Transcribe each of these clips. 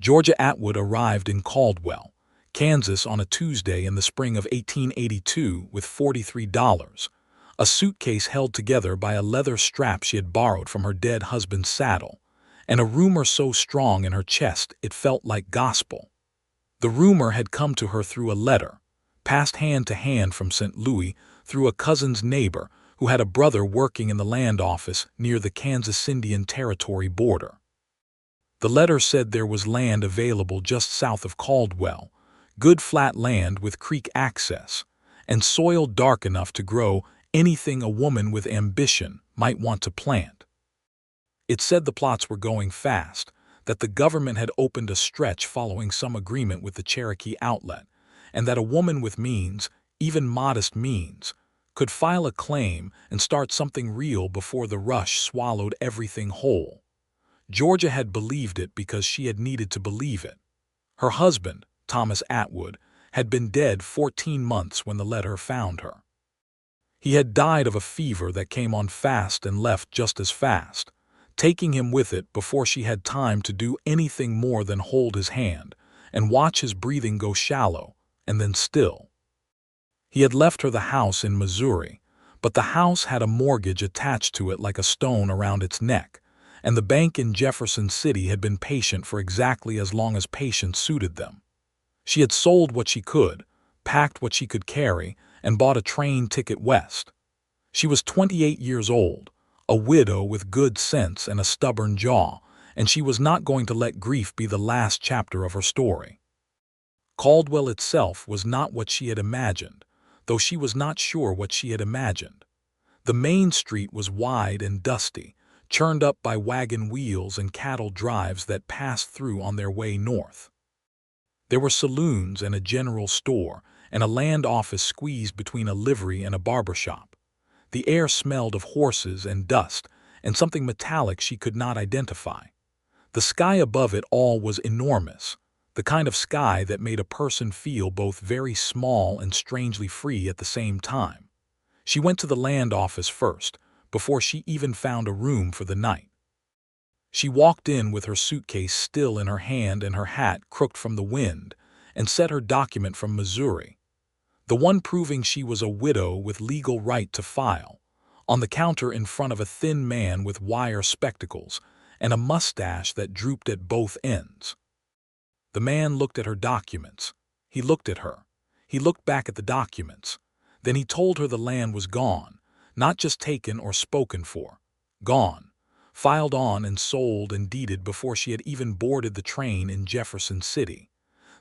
Georgia Atwood arrived in Caldwell, Kansas on a Tuesday in the spring of 1882 with $43, a suitcase held together by a leather strap she had borrowed from her dead husband's saddle, and a rumor so strong in her chest it felt like gospel. The rumor had come to her through a letter, passed hand to hand from St. Louis through a cousin's neighbor who had a brother working in the land office near the Kansas Indian Territory border. The letter said there was land available just south of Caldwell, good flat land with creek access, and soil dark enough to grow anything a woman with ambition might want to plant. It said the plots were going fast, that the government had opened a stretch following some agreement with the Cherokee outlet, and that a woman with means, even modest means, could file a claim and start something real before the rush swallowed everything whole. Georgia had believed it because she had needed to believe it. Her husband, Thomas Atwood, had been dead 14 months when the letter found her. He had died of a fever that came on fast and left just as fast, taking him with it before she had time to do anything more than hold his hand and watch his breathing go shallow and then still. He had left her the house in Missouri, but the house had a mortgage attached to it like a stone around its neck, and the bank in Jefferson City had been patient for exactly as long as patience suited them. She had sold what she could, packed what she could carry, and bought a train ticket west. She was 28 years old, a widow with good sense and a stubborn jaw, and she was not going to let grief be the last chapter of her story. Caldwell itself was not what she had imagined, though she was not sure what she had imagined. The main street was wide and dusty, churned up by wagon wheels and cattle drives that passed through on their way north. There were saloons and a general store, and a land office squeezed between a livery and a barber shop. The air smelled of horses and dust, and something metallic she could not identify. The sky above it all was enormous, the kind of sky that made a person feel both very small and strangely free at the same time. She went to the land office first, before she even found a room for the night. She walked in with her suitcase still in her hand and her hat crooked from the wind, and set her document from Missouri, the one proving she was a widow with legal right to file, on the counter in front of a thin man with wire spectacles and a mustache that drooped at both ends. The man looked at her documents. He looked at her. He looked back at the documents. Then he told her the land was gone, not just taken or spoken for. Gone, filed on and sold and deeded before she had even boarded the train in Jefferson City.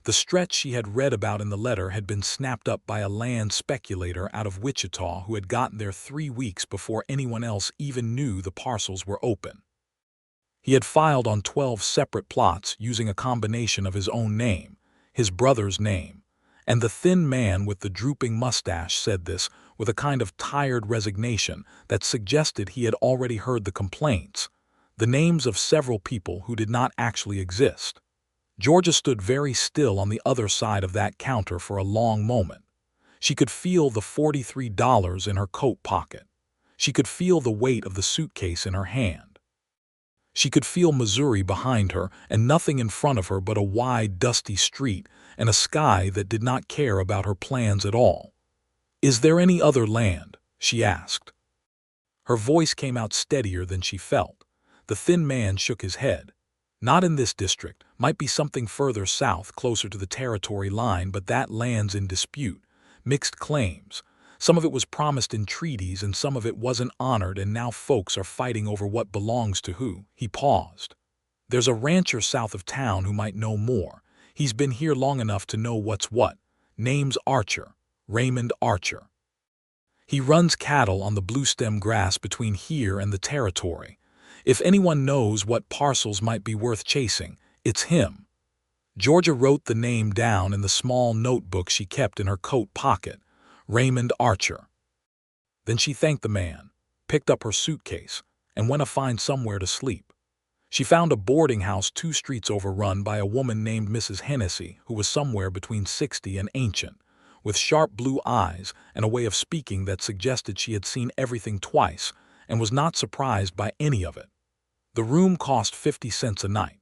The stretch she had read about in the letter had been snapped up by a land speculator out of Wichita who had gotten there 3 weeks before anyone else even knew the parcels were open. He had filed on 12 separate plots using a combination of his own name, his brother's name, and the thin man with the drooping mustache said this with a kind of tired resignation that suggested he had already heard the complaints, the names of several people who did not actually exist. Georgia stood very still on the other side of that counter for a long moment. She could feel the $43 in her coat pocket. She could feel the weight of the suitcase in her hand. She could feel Missouri behind her and nothing in front of her but a wide, dusty street and a sky that did not care about her plans at all. "Is there any other land?" she asked. Her voice came out steadier than she felt. The thin man shook his head. "Not in this district, might be something further south, closer to the territory line, but that land's in dispute. Mixed claims. Some of it was promised in treaties and some of it wasn't honored, and now folks are fighting over what belongs to who." He paused. "There's a rancher south of town who might know more. He's been here long enough to know what's what. Name's Archer, Raymond Archer. He runs cattle on the bluestem grass between here and the territory. If anyone knows what parcels might be worth chasing, it's him." Georgia wrote the name down in the small notebook she kept in her coat pocket. Raymond Archer. Then she thanked the man, picked up her suitcase, and went to find somewhere to sleep. She found a boarding house 2 streets over run by a woman named Mrs. Hennessy, who was somewhere between 60 and ancient, with sharp blue eyes and a way of speaking that suggested she had seen everything twice and was not surprised by any of it. The room cost 50 cents a night.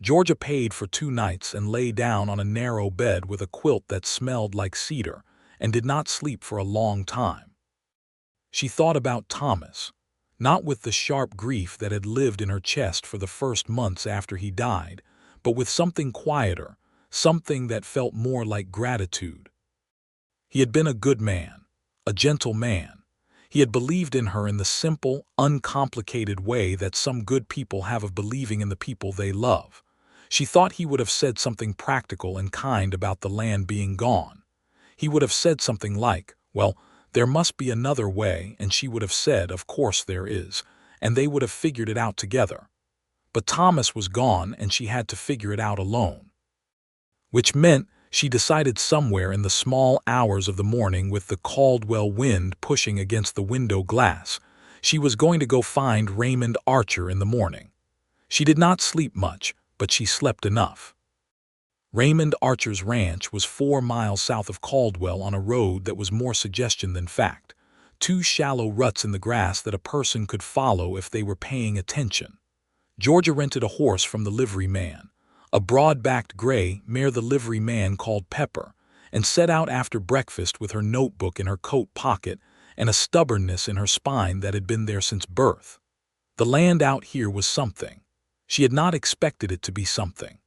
Georgia paid for 2 nights and lay down on a narrow bed with a quilt that smelled like cedar and did not sleep for a long time. She thought about Thomas, not with the sharp grief that had lived in her chest for the first months after he died, but with something quieter, something that felt more like gratitude. He had been a good man, a gentle man. He had believed in her in the simple, uncomplicated way that some good people have of believing in the people they love. She thought he would have said something practical and kind about the land being gone. He would have said something like, well, there must be another way, and she would have said, of course there is, and they would have figured it out together. But Thomas was gone, and she had to figure it out alone. Which meant she decided somewhere in the small hours of the morning, with the Caldwell wind pushing against the window glass, she was going to go find Raymond Archer in the morning. She did not sleep much, but she slept enough. Raymond Archer's ranch was 4 miles south of Caldwell on a road that was more suggestion than fact, 2 shallow ruts in the grass that a person could follow if they were paying attention. Georgia rented a horse from the livery man, a broad-backed gray mare the livery man called Pepper, and set out after breakfast with her notebook in her coat pocket and a stubbornness in her spine that had been there since birth. The land out here was something. She had not expected it to be something.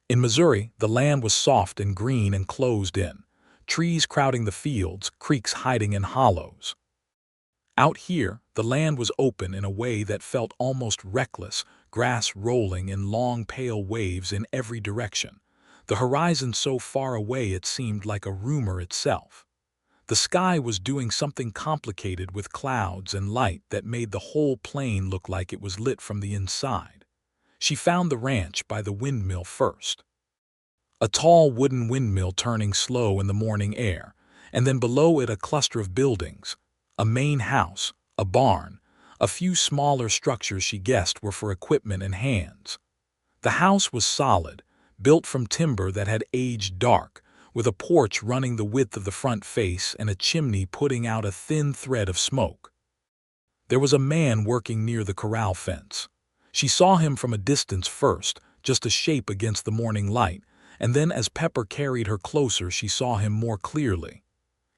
In Missouri, the land was soft and green and closed in, trees crowding the fields, creeks hiding in hollows. Out here, the land was open in a way that felt almost reckless, grass rolling in long pale waves in every direction, the horizon so far away it seemed like a rumor itself. The sky was doing something complicated with clouds and light that made the whole plain look like it was lit from the inside. She found the ranch by the windmill first. A tall wooden windmill turning slow in the morning air, and then below it a cluster of buildings, a main house, a barn, a few smaller structures she guessed were for equipment and hands. The house was solid, built from timber that had aged dark, with a porch running the width of the front face and a chimney putting out a thin thread of smoke. There was a man working near the corral fence. She saw him from a distance first, just a shape against the morning light, and then as Pepper carried her closer she saw him more clearly.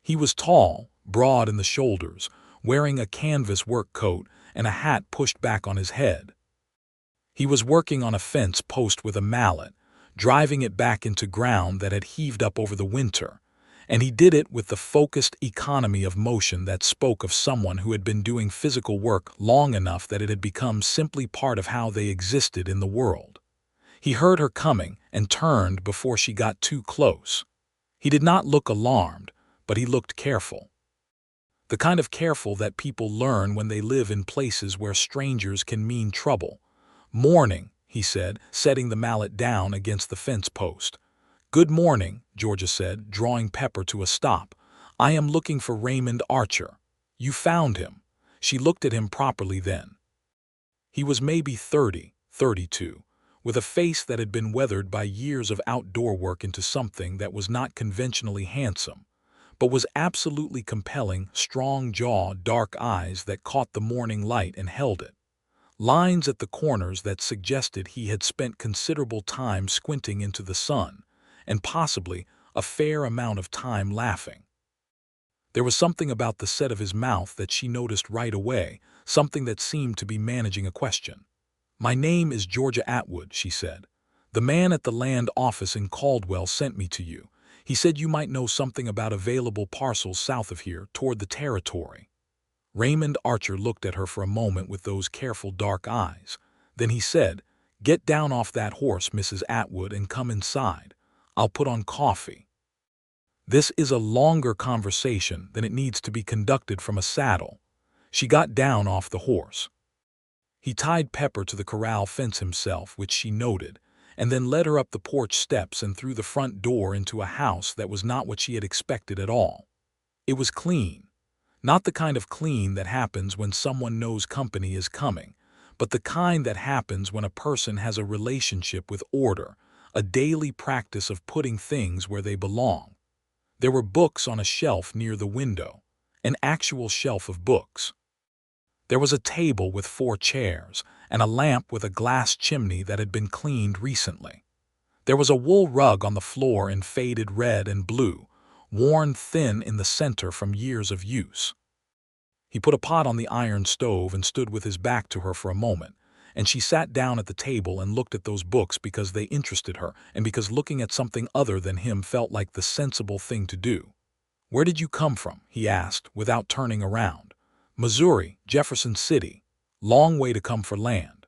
He was tall, broad in the shoulders, wearing a canvas work coat and a hat pushed back on his head. He was working on a fence post with a mallet, driving it back into ground that had heaved up over the winter, and he did it with the focused economy of motion that spoke of someone who had been doing physical work long enough that it had become simply part of how they existed in the world. He heard her coming and turned before she got too close. He did not look alarmed, but he looked careful. The kind of careful that people learn when they live in places where strangers can mean trouble. "Morning," he said, setting the mallet down against the fence post. "Good morning," Georgia said, drawing Pepper to a stop. "I am looking for Raymond Archer." "You found him." She looked at him properly then. He was maybe 30, 32, with a face that had been weathered by years of outdoor work into something that was not conventionally handsome, but was absolutely compelling, strong jaw, dark eyes that caught the morning light and held it. Lines at the corners that suggested he had spent considerable time squinting into the sun, and possibly a fair amount of time laughing. There was something about the set of his mouth that she noticed right away, something that seemed to be managing a question. "My name is Georgia Atwood," she said. "The man at the land office in Caldwell sent me to you. He said you might know something about available parcels south of here, toward the territory." Raymond Archer looked at her for a moment with those careful dark eyes. Then he said, "Get down off that horse, Mrs. Atwood, and come inside. I'll put on coffee." This is a longer conversation than it needs to be conducted from a saddle. She got down off the horse. He tied Pepper to the corral fence himself, which she noted, and then led her up the porch steps and through the front door into a house that was not what she had expected at all. It was clean. Not the kind of clean that happens when someone knows company is coming, but the kind that happens when a person has a relationship with order, a daily practice of putting things where they belong. There were books on a shelf near the window, an actual shelf of books. There was a table with 4 chairs, and a lamp with a glass chimney that had been cleaned recently. There was a wool rug on the floor in faded red and blue, worn thin in the center from years of use. He put a pot on the iron stove and stood with his back to her for a moment, and she sat down at the table and looked at those books because they interested her and because looking at something other than him felt like the sensible thing to do. "Where did you come from?" he asked, without turning around. "Missouri, Jefferson City. Long way to come for land."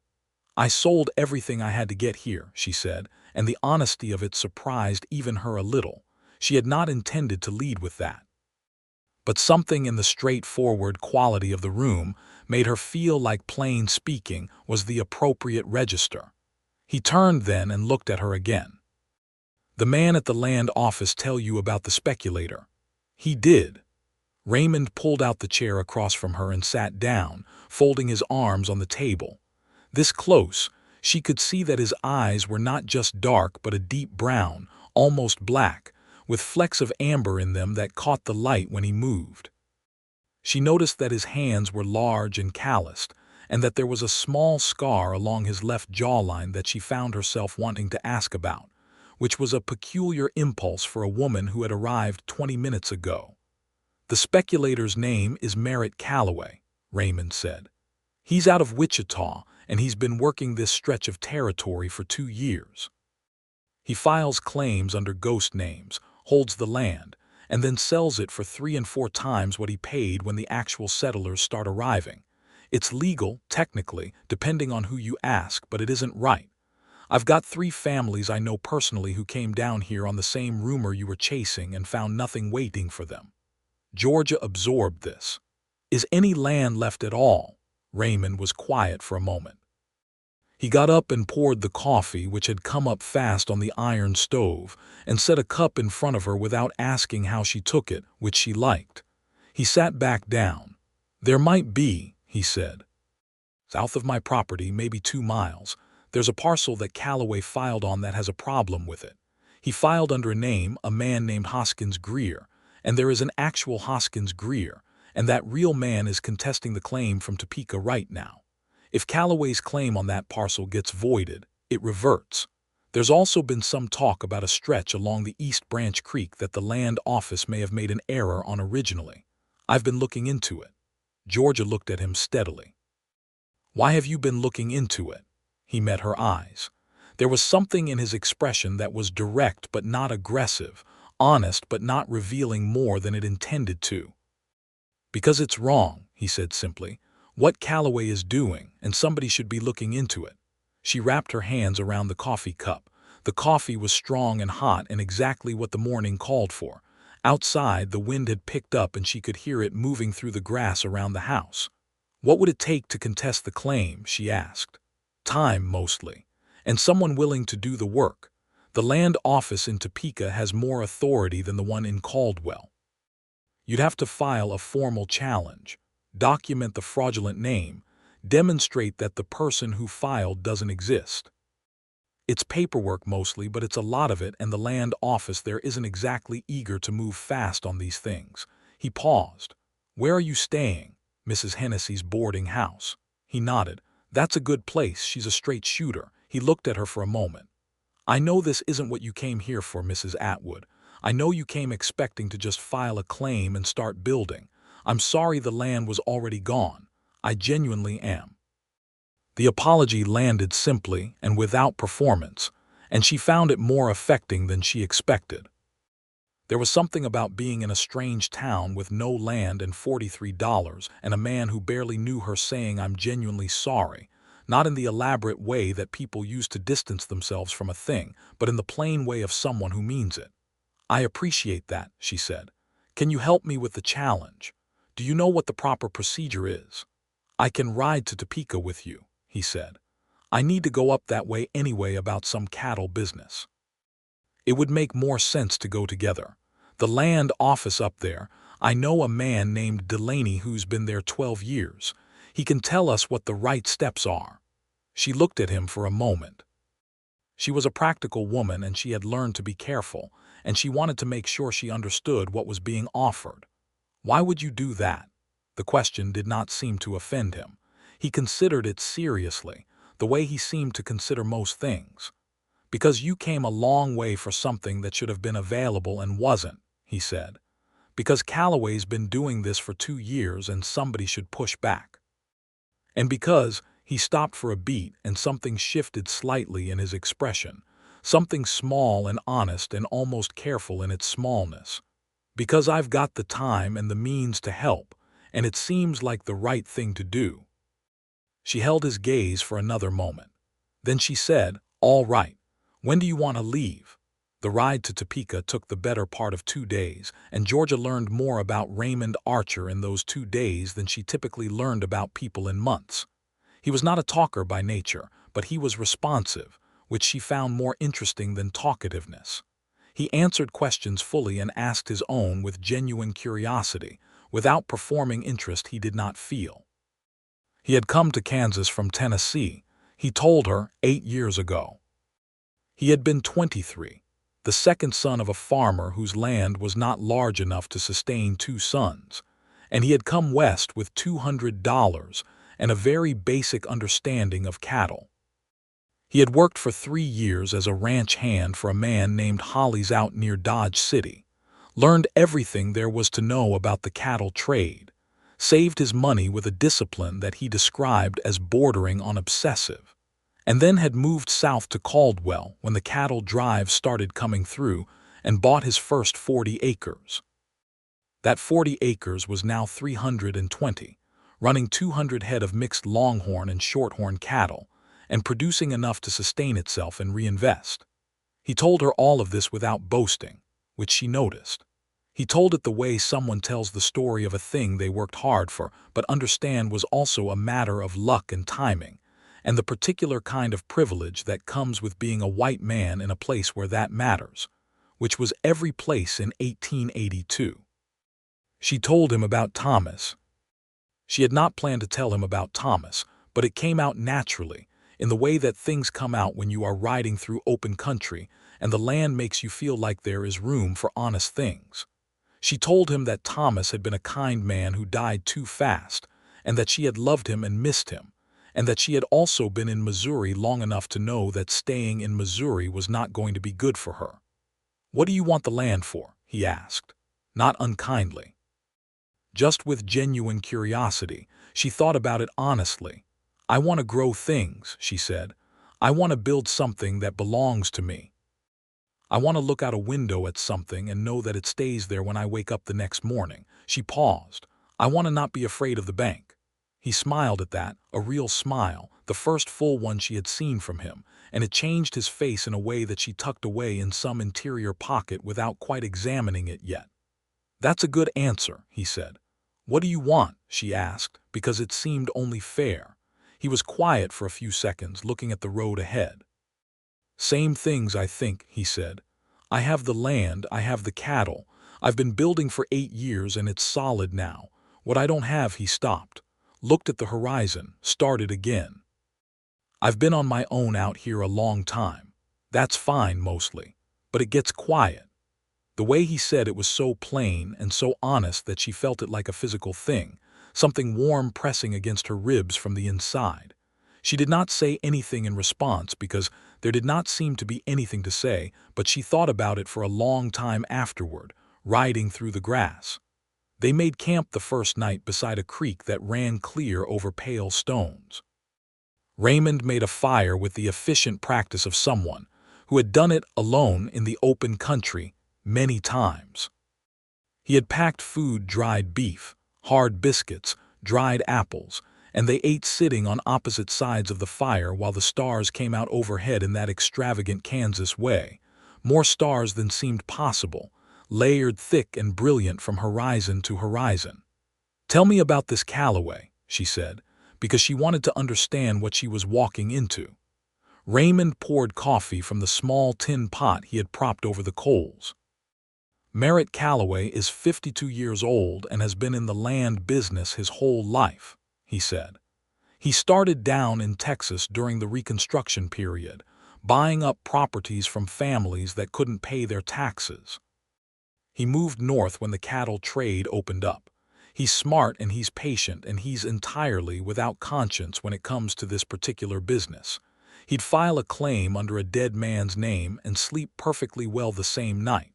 "I sold everything I had to get here," she said, and the honesty of it surprised even her a little. She had not intended to lead with that. But something in the straightforward quality of the room made her feel like plain speaking was the appropriate register. He turned then and looked at her again. "The man at the land office tell you about the speculator?" "He did." Raymond pulled out the chair across from her and sat down, folding his arms on the table. This close, she could see that his eyes were not just dark but a deep brown, almost black, with flecks of amber in them that caught the light when he moved. She noticed that his hands were large and calloused, and that there was a small scar along his left jawline that she found herself wanting to ask about, which was a peculiar impulse for a woman who had arrived 20 minutes ago. "The speculator's name is Merritt Calloway," Raymond said. "He's out of Wichita, and he's been working this stretch of territory for 2 years. He files claims under ghost names, holds the land, and then sells it for 3 and 4 times what he paid when the actual settlers start arriving. It's legal, technically, depending on who you ask, but it isn't right. I've got 3 families I know personally who came down here on the same rumor you were chasing and found nothing waiting for them." Georgia absorbed this. "Is any land left at all?" Raymond was quiet for a moment. He got up and poured the coffee, which had come up fast on the iron stove, and set a cup in front of her without asking how she took it, which she liked. He sat back down. "There might be," he said. "South of my property, maybe 2 miles, there's a parcel that Calloway filed on that has a problem with it. He filed under a name, a man named Hoskins Greer, and there is an actual Hoskins Greer, and that real man is contesting the claim from Topeka right now. If Calloway's claim on that parcel gets voided, it reverts. There's also been some talk about a stretch along the East Branch Creek that the land office may have made an error on originally. I've been looking into it." Georgia looked at him steadily. "Why have you been looking into it?" He met her eyes. There was something in his expression that was direct but not aggressive, honest but not revealing more than it intended to. "Because it's wrong," he said simply. "What Calloway is doing, and somebody should be looking into it." She wrapped her hands around the coffee cup. The coffee was strong and hot and exactly what the morning called for. Outside, the wind had picked up and she could hear it moving through the grass around the house. "What would it take to contest the claim?" she asked. "Time, mostly, and someone willing to do the work. The land office in Topeka has more authority than the one in Caldwell. You'd have to file a formal challenge, document the fraudulent name, demonstrate that the person who filed doesn't exist. It's paperwork mostly, but it's a lot of it, and the land office there isn't exactly eager to move fast on these things." He paused. "Where are you staying?" "Mrs. Hennessy's boarding house." He nodded. "That's a good place. She's a straight shooter." He looked at her for a moment. "I know this isn't what you came here for, Mrs. Atwood. I know you came expecting to just file a claim and start building. I'm sorry the land was already gone. I genuinely am." The apology landed simply and without performance, and she found it more affecting than she expected. There was something about being in a strange town with no land and $43 and a man who barely knew her saying, "I'm genuinely sorry," not in the elaborate way that people use to distance themselves from a thing, but in the plain way of someone who means it. "I appreciate that," she said. "Can you help me with the challenge? Do you know what the proper procedure is?" "I can ride to Topeka with you," he said. "I need to go up that way anyway about some cattle business. It would make more sense to go together. The land office up there, I know a man named Delaney who's been there 12 years. He can tell us what the right steps are." She looked at him for a moment. She was a practical woman and she had learned to be careful, and she wanted to make sure she understood what was being offered. "Why would you do that?" The question did not seem to offend him. He considered it seriously. the way he seemed to consider most things. "Because you came a long way for something that should have been available and wasn't," he said. "Because Calloway's been doing this for 2 years and somebody should push back." And because he stopped for a beat and something shifted slightly in his expression, something small and honest and almost careful in its smallness. "Because I've got the time and the means to help, and it seems like the right thing to do." She held his gaze for another moment. Then she said, "All right. When do you want to leave?" The ride to Topeka took the better part of 2 days, and Georgia learned more about Raymond Archer in those 2 days than she typically learned about people in months. He was not a talker by nature, but he was responsive, which she found more interesting than talkativeness. He answered questions fully and asked his own with genuine curiosity, without performing interest he did not feel. He had come to Kansas from Tennessee, he told her, 8 years ago. He had been 23, the second son of a farmer whose land was not large enough to sustain 2 sons, and he had come west with $200 and a very basic understanding of cattle. He had worked for 3 years as a ranch hand for a man named Holly's out near Dodge City, learned everything there was to know about the cattle trade, saved his money with a discipline that he described as bordering on obsessive, and then had moved south to Caldwell when the cattle drive started coming through and bought his first 40 acres. That 40 acres was now 320, running 200 head of mixed longhorn and shorthorn cattle, and producing enough to sustain itself and reinvest. He told her all of this without boasting, which she noticed. He told it the way someone tells the story of a thing they worked hard for but understand was also a matter of luck and timing, and the particular kind of privilege that comes with being a white man in a place where that matters, which was every place in 1882. She told him about Thomas. She had not planned to tell him about Thomas, but it came out naturally, in the way that things come out when you are riding through open country and the land makes you feel like there is room for honest things. She told him that Thomas had been a kind man who died too fast, and that she had loved him and missed him, and that she had also been in Missouri long enough to know that staying in Missouri was not going to be good for her. "What do you want the land for?" he asked, not unkindly. Just with genuine curiosity, she thought about it honestly. "I want to grow things," she said. "I want to build something that belongs to me. I want to look out a window at something and know that it stays there when I wake up the next morning." She paused. "I want to not be afraid of the bank." He smiled at that, a real smile, the first full one she had seen from him, and it changed his face in a way that she tucked away in some interior pocket without quite examining it yet. "That's a good answer," he said. "What do you want?" she asked, because it seemed only fair. He was quiet for a few seconds, looking at the road ahead. "Same things, I think," he said. "I have the land, I have the cattle. I've been building for 8 years and it's solid now. What I don't have," he stopped, looked at the horizon, started again. "I've been on my own out here a long time. That's fine mostly, but it gets quiet." The way he said it was so plain and so honest that she felt it like a physical thing, something warm pressing against her ribs from the inside. She did not say anything in response because there did not seem to be anything to say, but she thought about it for a long time afterward, riding through the grass. They made camp the first night beside a creek that ran clear over pale stones. Raymond made a fire with the efficient practice of someone who had done it alone in the open country many times. He had packed food, dried beef, hard biscuits, dried apples, and they ate sitting on opposite sides of the fire while the stars came out overhead in that extravagant Kansas way, more stars than seemed possible, layered thick and brilliant from horizon to horizon. "Tell me about this Calloway," she said, because she wanted to understand what she was walking into. Raymond poured coffee from the small tin pot he had propped over the coals. "Merritt Calloway is 52 years old and has been in the land business his whole life," he said. "He started down in Texas during the Reconstruction period, buying up properties from families that couldn't pay their taxes. He moved north when the cattle trade opened up. He's smart and he's patient and he's entirely without conscience when it comes to this particular business. He'd file a claim under a dead man's name and sleep perfectly well the same night.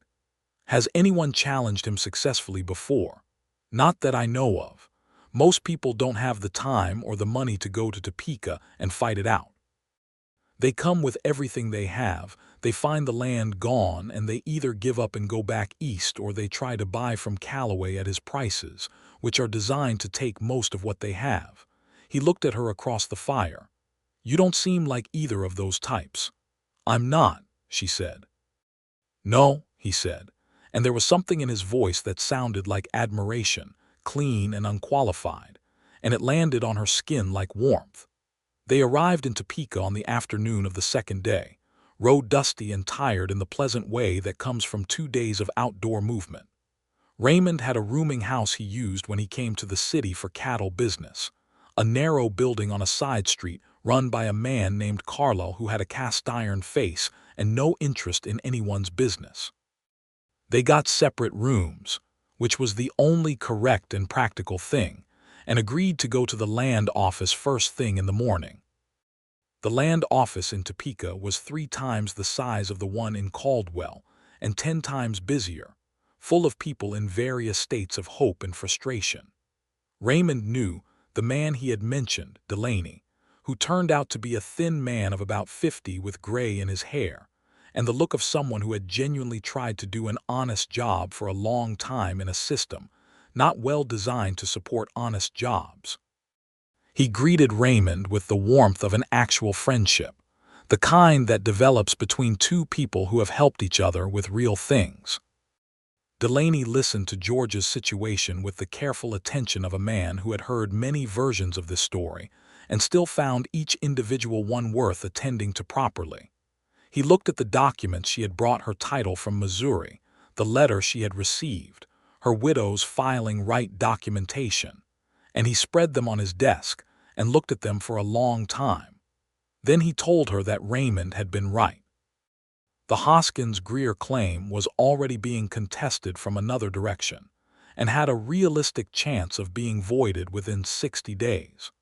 Has anyone challenged him successfully before? Not that I know of. Most people don't have the time or the money to go to Topeka and fight it out. They come with everything they have, they find the land gone, and they either give up and go back east or they try to buy from Calloway at his prices, which are designed to take most of what they have. He looked at her across the fire. You don't seem like either of those types. I'm not, she said. No, he said, and there was something in his voice that sounded like admiration, clean and unqualified, and it landed on her skin like warmth. They arrived in Topeka on the afternoon of the second day, rode dusty and tired in the pleasant way that comes from 2 days of outdoor movement. Raymond had a rooming house he used when he came to the city for cattle business, a narrow building on a side street run by a man named Caldwell who had a cast-iron face and no interest in anyone's business. They got separate rooms, which was the only correct and practical thing, and agreed to go to the land office first thing in the morning. The land office in Topeka was 3 times the size of the one in Caldwell and 10 times busier, full of people in various states of hope and frustration. Raymond knew the man he had mentioned, Delaney, who turned out to be a thin man of about 50 with gray in his hair, and the look of someone who had genuinely tried to do an honest job for a long time in a system not well designed to support honest jobs. He greeted Raymond with the warmth of an actual friendship, the kind that develops between 2 people who have helped each other with real things. Delaney listened to George's situation with the careful attention of a man who had heard many versions of this story and still found each individual one worth attending to properly. He looked at the documents she had brought her title from Missouri, the letter she had received, her widow's filing right documentation, and he spread them on his desk and looked at them for a long time. Then he told her that Raymond had been right. The Hoskins-Greer claim was already being contested from another direction and had a realistic chance of being voided within 60 days.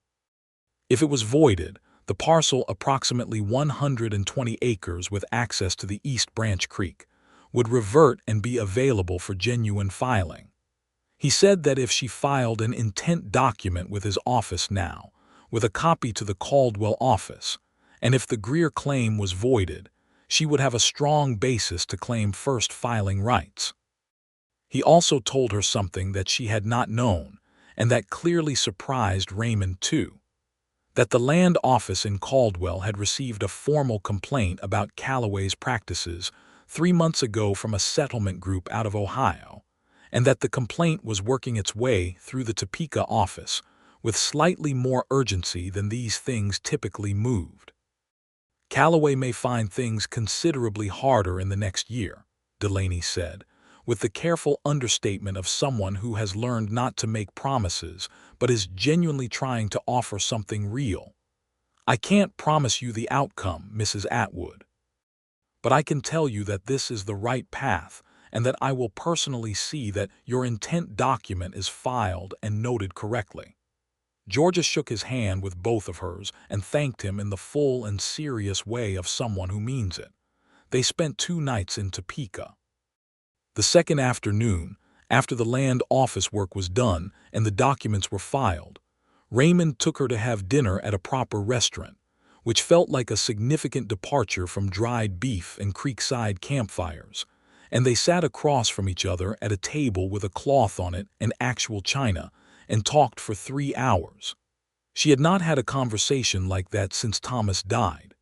If it was voided, the parcel, approximately 120 acres with access to the East Branch Creek, would revert and be available for genuine filing. He said that if she filed an intent document with his office now, with a copy to the Caldwell office, and if the Greer claim was voided, she would have a strong basis to claim first filing rights. He also told her something that she had not known, and that clearly surprised Raymond too, that the land office in Caldwell had received a formal complaint about Calloway's practices 3 months ago from a settlement group out of Ohio, and that the complaint was working its way through the Topeka office with slightly more urgency than these things typically moved. Calloway may find things considerably harder in the next year, Delaney said, with the careful understatement of someone who has learned not to make promises but is genuinely trying to offer something real. I can't promise you the outcome, Mrs. Atwood, but I can tell you that this is the right path and that I will personally see that your intent document is filed and noted correctly. Georgia shook his hand with both of hers and thanked him in the full and serious way of someone who means it. They spent 2 nights in Topeka. The second afternoon, after the land office work was done and the documents were filed, Raymond took her to have dinner at a proper restaurant, which felt like a significant departure from dried beef and creekside campfires, and they sat across from each other at a table with a cloth on it and actual china, and talked for 3 hours. She had not had a conversation like that since Thomas died.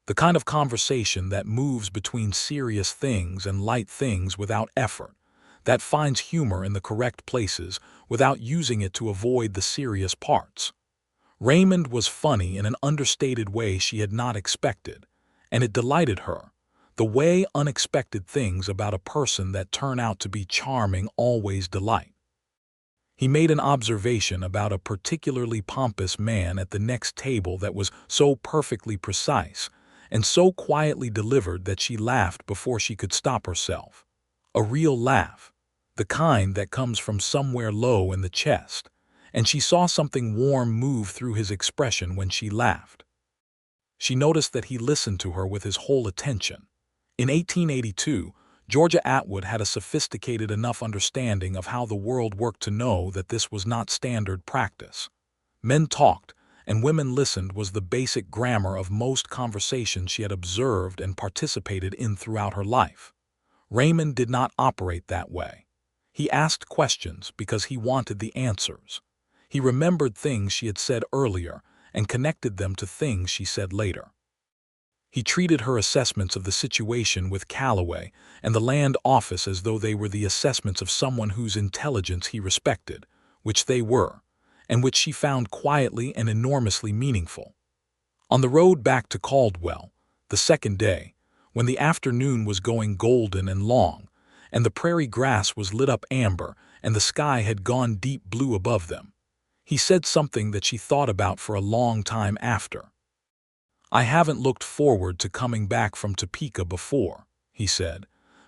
The kind of conversation that moves between serious things and light things without effort, that finds humor in the correct places without using it to avoid the serious parts. Raymond was funny in an understated way she had not expected, and it delighted her, the way unexpected things about a person that turn out to be charming always delight. He made an observation about a particularly pompous man at the next table that was so perfectly precise and so quietly delivered that she laughed before she could stop herself. A real laugh, the kind that comes from somewhere low in the chest, and she saw something warm move through his expression when she laughed. She noticed that he listened to her with his whole attention. In 1882, Georgia Atwood had a sophisticated enough understanding of how the world worked to know that this was not standard practice. Men talked, and women listened was the basic grammar of most conversations she had observed and participated in throughout her life. Raymond did not operate that way. He asked questions because he wanted the answers. He remembered things she had said earlier and connected them to things she said later. He treated her assessments of the situation with Caldwell and the land office as though they were the assessments of someone whose intelligence he respected, which they were, and which she found quietly and enormously meaningful. On the road back to Caldwell, the second day, when the afternoon was going golden and long, and the prairie grass was lit up amber and the sky had gone deep blue above them, he said something that she thought about for a long time after. "I haven't looked forward to coming back from Topeka before," he said,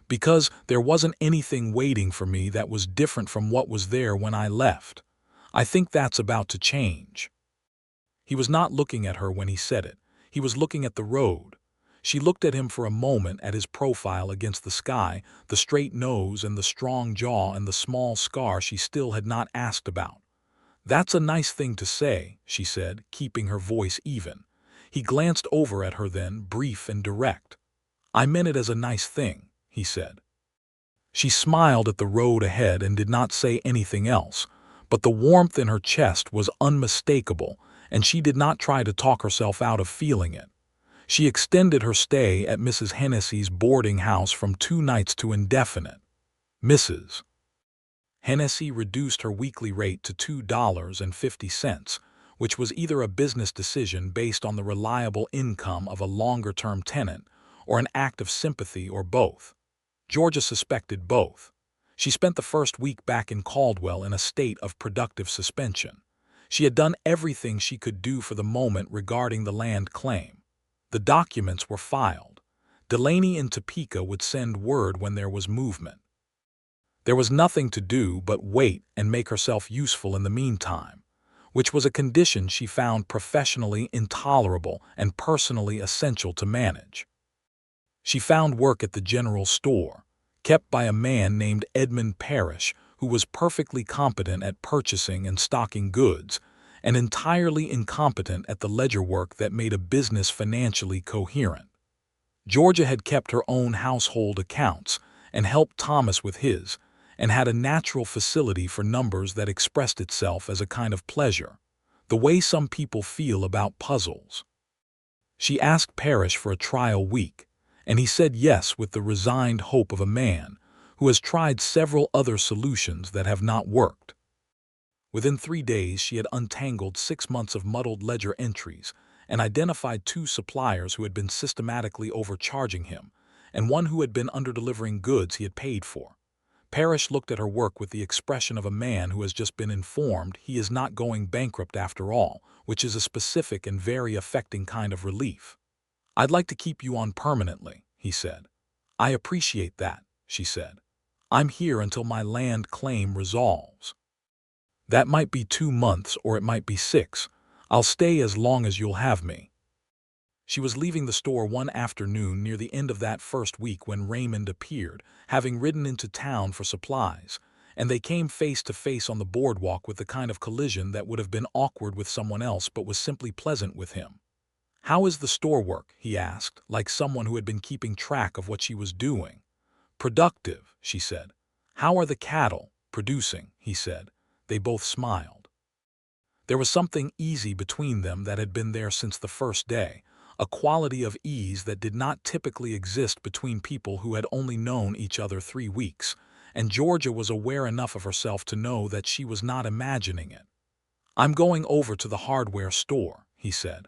"because there wasn't anything waiting for me that was different from what was there when I left. I think that's about to change." He was not looking at her when he said it. He was looking at the road. She looked at him for a moment, at his profile against the sky, the straight nose and the strong jaw and the small scar she still had not asked about. "That's a nice thing to say," she said, keeping her voice even. He glanced over at her then, brief and direct. "I meant it as a nice thing," he said. She smiled at the road ahead and did not say anything else, but the warmth in her chest was unmistakable, and she did not try to talk herself out of feeling it. She extended her stay at Mrs. Hennessy's boarding house from 2 nights to indefinite. Mrs. Hennessy reduced her weekly rate to $2.50, which was either a business decision based on the reliable income of a longer-term tenant or an act of sympathy or both. Georgia suspected both. She spent the first week back in Caldwell in a state of productive suspension. She had done everything she could do for the moment regarding the land claim. The documents were filed. Delaney in Topeka would send word when there was movement. There was nothing to do but wait and make herself useful in the meantime, which was a condition she found professionally intolerable and personally essential to manage. She found work at the general store, kept by a man named Edmund Parrish, who was perfectly competent at purchasing and stocking goods, and entirely incompetent at the ledger work that made a business financially coherent. Georgia had kept her own household accounts and helped Thomas with his, and had a natural facility for numbers that expressed itself as a kind of pleasure, the way some people feel about puzzles. She asked Parrish for a trial week, and he said yes with the resigned hope of a man who has tried several other solutions that have not worked. Within 3 days she had untangled 6 months of muddled ledger entries and identified 2 suppliers who had been systematically overcharging him, and one who had been underdelivering goods he had paid for. Parrish looked at her work with the expression of a man who has just been informed he is not going bankrupt after all, which is a specific and very affecting kind of relief. "I'd like to keep you on permanently," he said. "I appreciate that," she said. "I'm here until my land claim resolves. That might be 2 months or it might be 6. I'll stay as long as you'll have me." She was leaving the store one afternoon near the end of that first week when Raymond appeared, having ridden into town for supplies, and they came face to face on the boardwalk with the kind of collision that would have been awkward with someone else but was simply pleasant with him. "How is the store work?" he asked, like someone who had been keeping track of what she was doing. "Productive," she said. "How are the cattle?" "Producing," he said. They both smiled. There was something easy between them that had been there since the first day, a quality of ease that did not typically exist between people who had only known each other 3 weeks, and Georgia was aware enough of herself to know that she was not imagining it. "I'm going over to the hardware store," he said.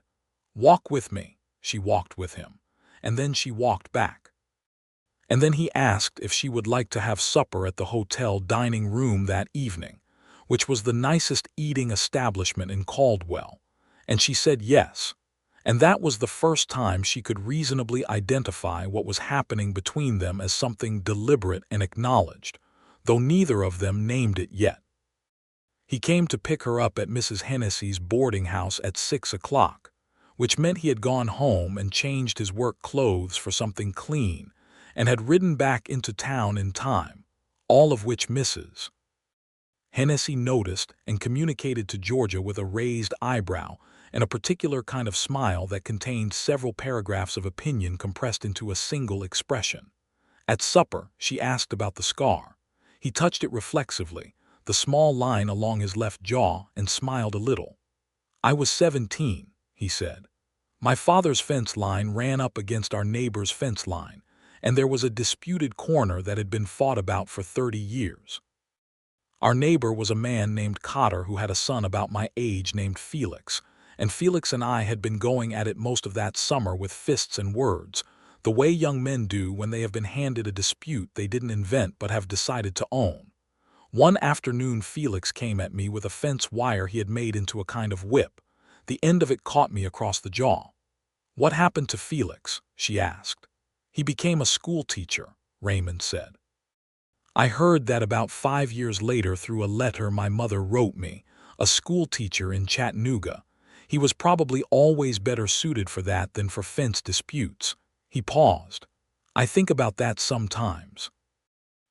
"Walk with me." She walked with him, and then she walked back. And then he asked if she would like to have supper at the hotel dining room that evening, which was the nicest eating establishment in Caldwell, and she said yes. And that was the first time she could reasonably identify what was happening between them as something deliberate and acknowledged, though neither of them named it yet. He came to pick her up at Mrs. Hennessy's boarding house at 6 o'clock, which meant he had gone home and changed his work clothes for something clean and had ridden back into town in time, all of which Mrs. Hennessy noticed and communicated to Georgia with a raised eyebrow and a particular kind of smile that contained several paragraphs of opinion compressed into a single expression. At supper, she asked about the scar. He touched it reflexively, the small line along his left jaw, and smiled a little. "I was 17, he said. "My father's fence line ran up against our neighbor's fence line, and there was a disputed corner that had been fought about for 30 years. Our neighbor was a man named Cotter who had a son about my age named Felix, and Felix and I had been going at it most of that summer with fists and words, the way young men do when they have been handed a dispute they didn't invent but have decided to own. One afternoon Felix came at me with a fence wire he had made into a kind of whip. The end of it caught me across the jaw. "What happened to Felix?" she asked. "He became a school teacher," Raymond said. "I heard that about 5 years later through a letter my mother wrote me, a school teacher in Chattanooga. He was probably always better suited for that than for fence disputes." He paused. "I think about that sometimes.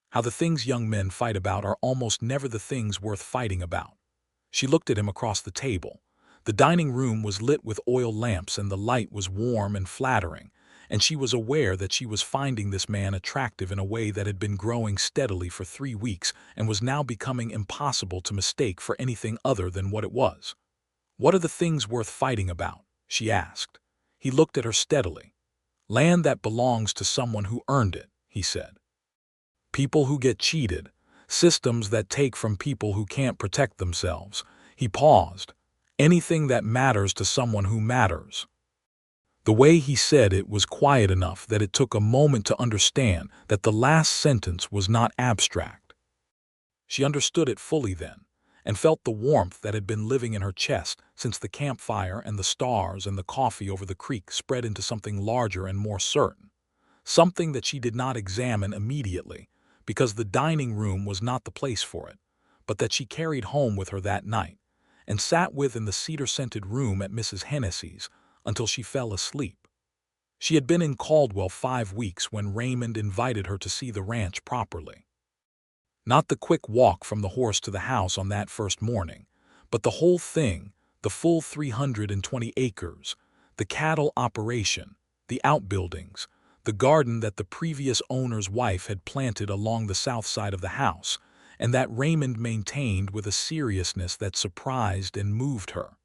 How the things young men fight about are almost never the things worth fighting about." She looked at him across the table. The dining room was lit with oil lamps and the light was warm and flattering, and she was aware that she was finding this man attractive in a way that had been growing steadily for 3 weeks and was now becoming impossible to mistake for anything other than what it was. "What are the things worth fighting about?" she asked. He looked at her steadily. "Land that belongs to someone who earned it," he said. "People who get cheated, systems that take from people who can't protect themselves." He paused. "Anything that matters to someone who matters." The way he said it was quiet enough that it took a moment to understand that the last sentence was not abstract. She understood it fully then, and felt the warmth that had been living in her chest since the campfire and the stars and the coffee over the creek spread into something larger and more certain, something that she did not examine immediately, because the dining room was not the place for it, but that she carried home with her that night, and sat with in the cedar-scented room at Mrs. Hennessy's until she fell asleep. She had been in Caldwell 5 weeks when Raymond invited her to see the ranch properly. Not the quick walk from the horse to the house on that first morning, but the whole thing, the full 320 acres, the cattle operation, the outbuildings, the garden that the previous owner's wife had planted along the south side of the house, and that Raymond maintained with a seriousness that surprised and moved her.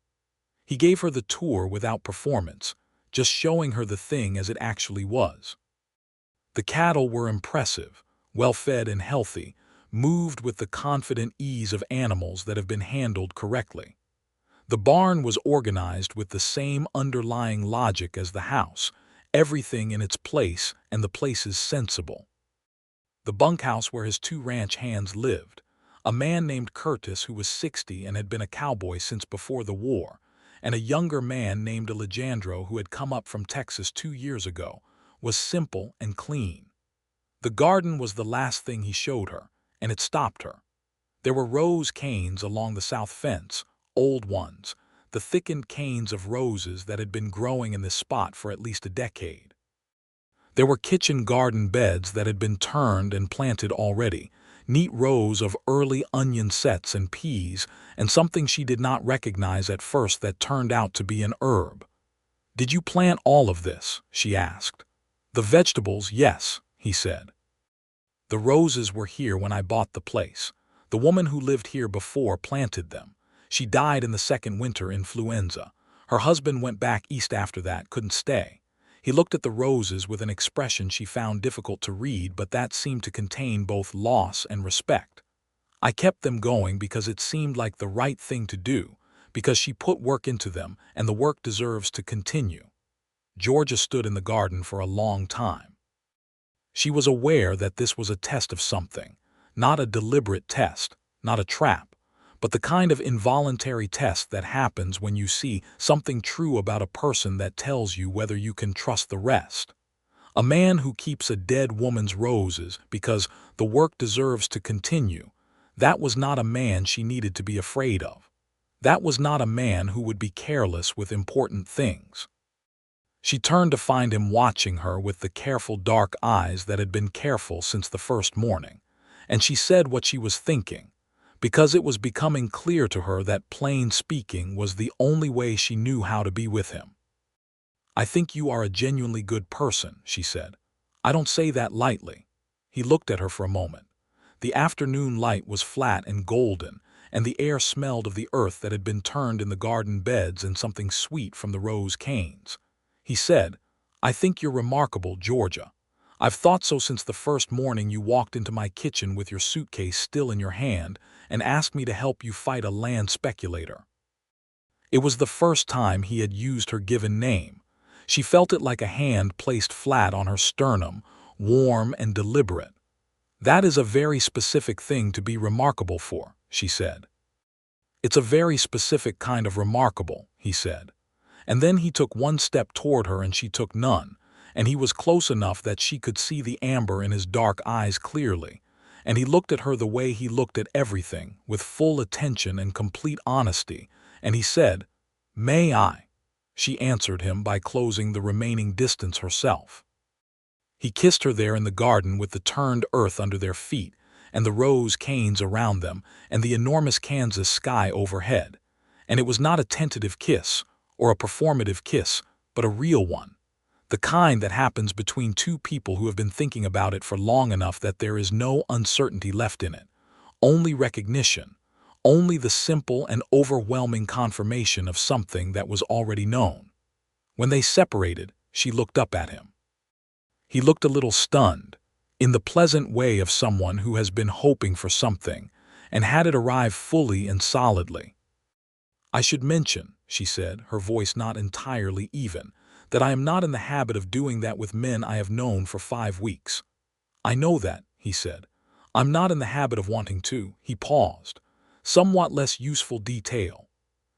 He gave her the tour without performance, just showing her the thing as it actually was. The cattle were impressive, well-fed and healthy, moved with the confident ease of animals that have been handled correctly. The barn was organized with the same underlying logic as the house, everything in its place and the places sensible. The bunkhouse where his 2 ranch hands lived, a man named Curtis who was 60 and had been a cowboy since before the war, and a younger man named Alejandro who had come up from Texas 2 years ago, was simple and clean. The garden was the last thing he showed her, and it stopped her. There were rose canes along the south fence, old ones, the thickened canes of roses that had been growing in this spot for at least a decade. There were kitchen garden beds that had been turned and planted already, neat rows of early onion sets and peas, and something she did not recognize at first that turned out to be an herb. "Did you plant all of this?" she asked. "The vegetables, yes," he said. "The roses were here when I bought the place. The woman who lived here before planted them. She died in the second winter influenza. Her husband went back east after that, couldn't stay." He looked at the roses with an expression she found difficult to read, but that seemed to contain both loss and respect. "I kept them going because it seemed like the right thing to do, because she put work into them, and the work deserves to continue." Georgia stood in the garden for a long time. She was aware that this was a test of something, not a deliberate test, not a trap, but the kind of involuntary test that happens when you see something true about a person that tells you whether you can trust the rest. A man who keeps a dead woman's roses because the work deserves to continue. That was not a man she needed to be afraid of. That was not a man who would be careless with important things. She turned to find him watching her with the careful dark eyes that had been careful since the first morning, and she said what she was thinking, because it was becoming clear to her that plain speaking was the only way she knew how to be with him. "I think you are a genuinely good person," she said. "I don't say that lightly." He looked at her for a moment. The afternoon light was flat and golden, and the air smelled of the earth that had been turned in the garden beds and something sweet from the rose canes. He said, "I think you're remarkable, Georgia. I've thought so since the first morning you walked into my kitchen with your suitcase still in your hand and asked me to help you fight a land speculator." It was the first time he had used her given name. She felt it like a hand placed flat on her sternum, warm and deliberate. "That is a very specific thing to be remarkable for," she said. "It's a very specific kind of remarkable," he said. And then he took one step toward her and she took none, and he was close enough that she could see the amber in his dark eyes clearly, and he looked at her the way he looked at everything, with full attention and complete honesty, and he said, "May I?" She answered him by closing the remaining distance herself. He kissed her there in the garden with the turned earth under their feet, and the rose canes around them, and the enormous Kansas sky overhead. And it was not a tentative kiss, or a performative kiss, but a real one. The kind that happens between two people who have been thinking about it for long enough that there is no uncertainty left in it. Only recognition, only the simple and overwhelming confirmation of something that was already known. When they separated, she looked up at him. He looked a little stunned, in the pleasant way of someone who has been hoping for something, and had it arrive fully and solidly. "I should mention," she said, her voice not entirely even, "that I am not in the habit of doing that with men I have known for 5 weeks. "I know that," he said. "I'm not in the habit of wanting to." He paused. Somewhat less useful detail.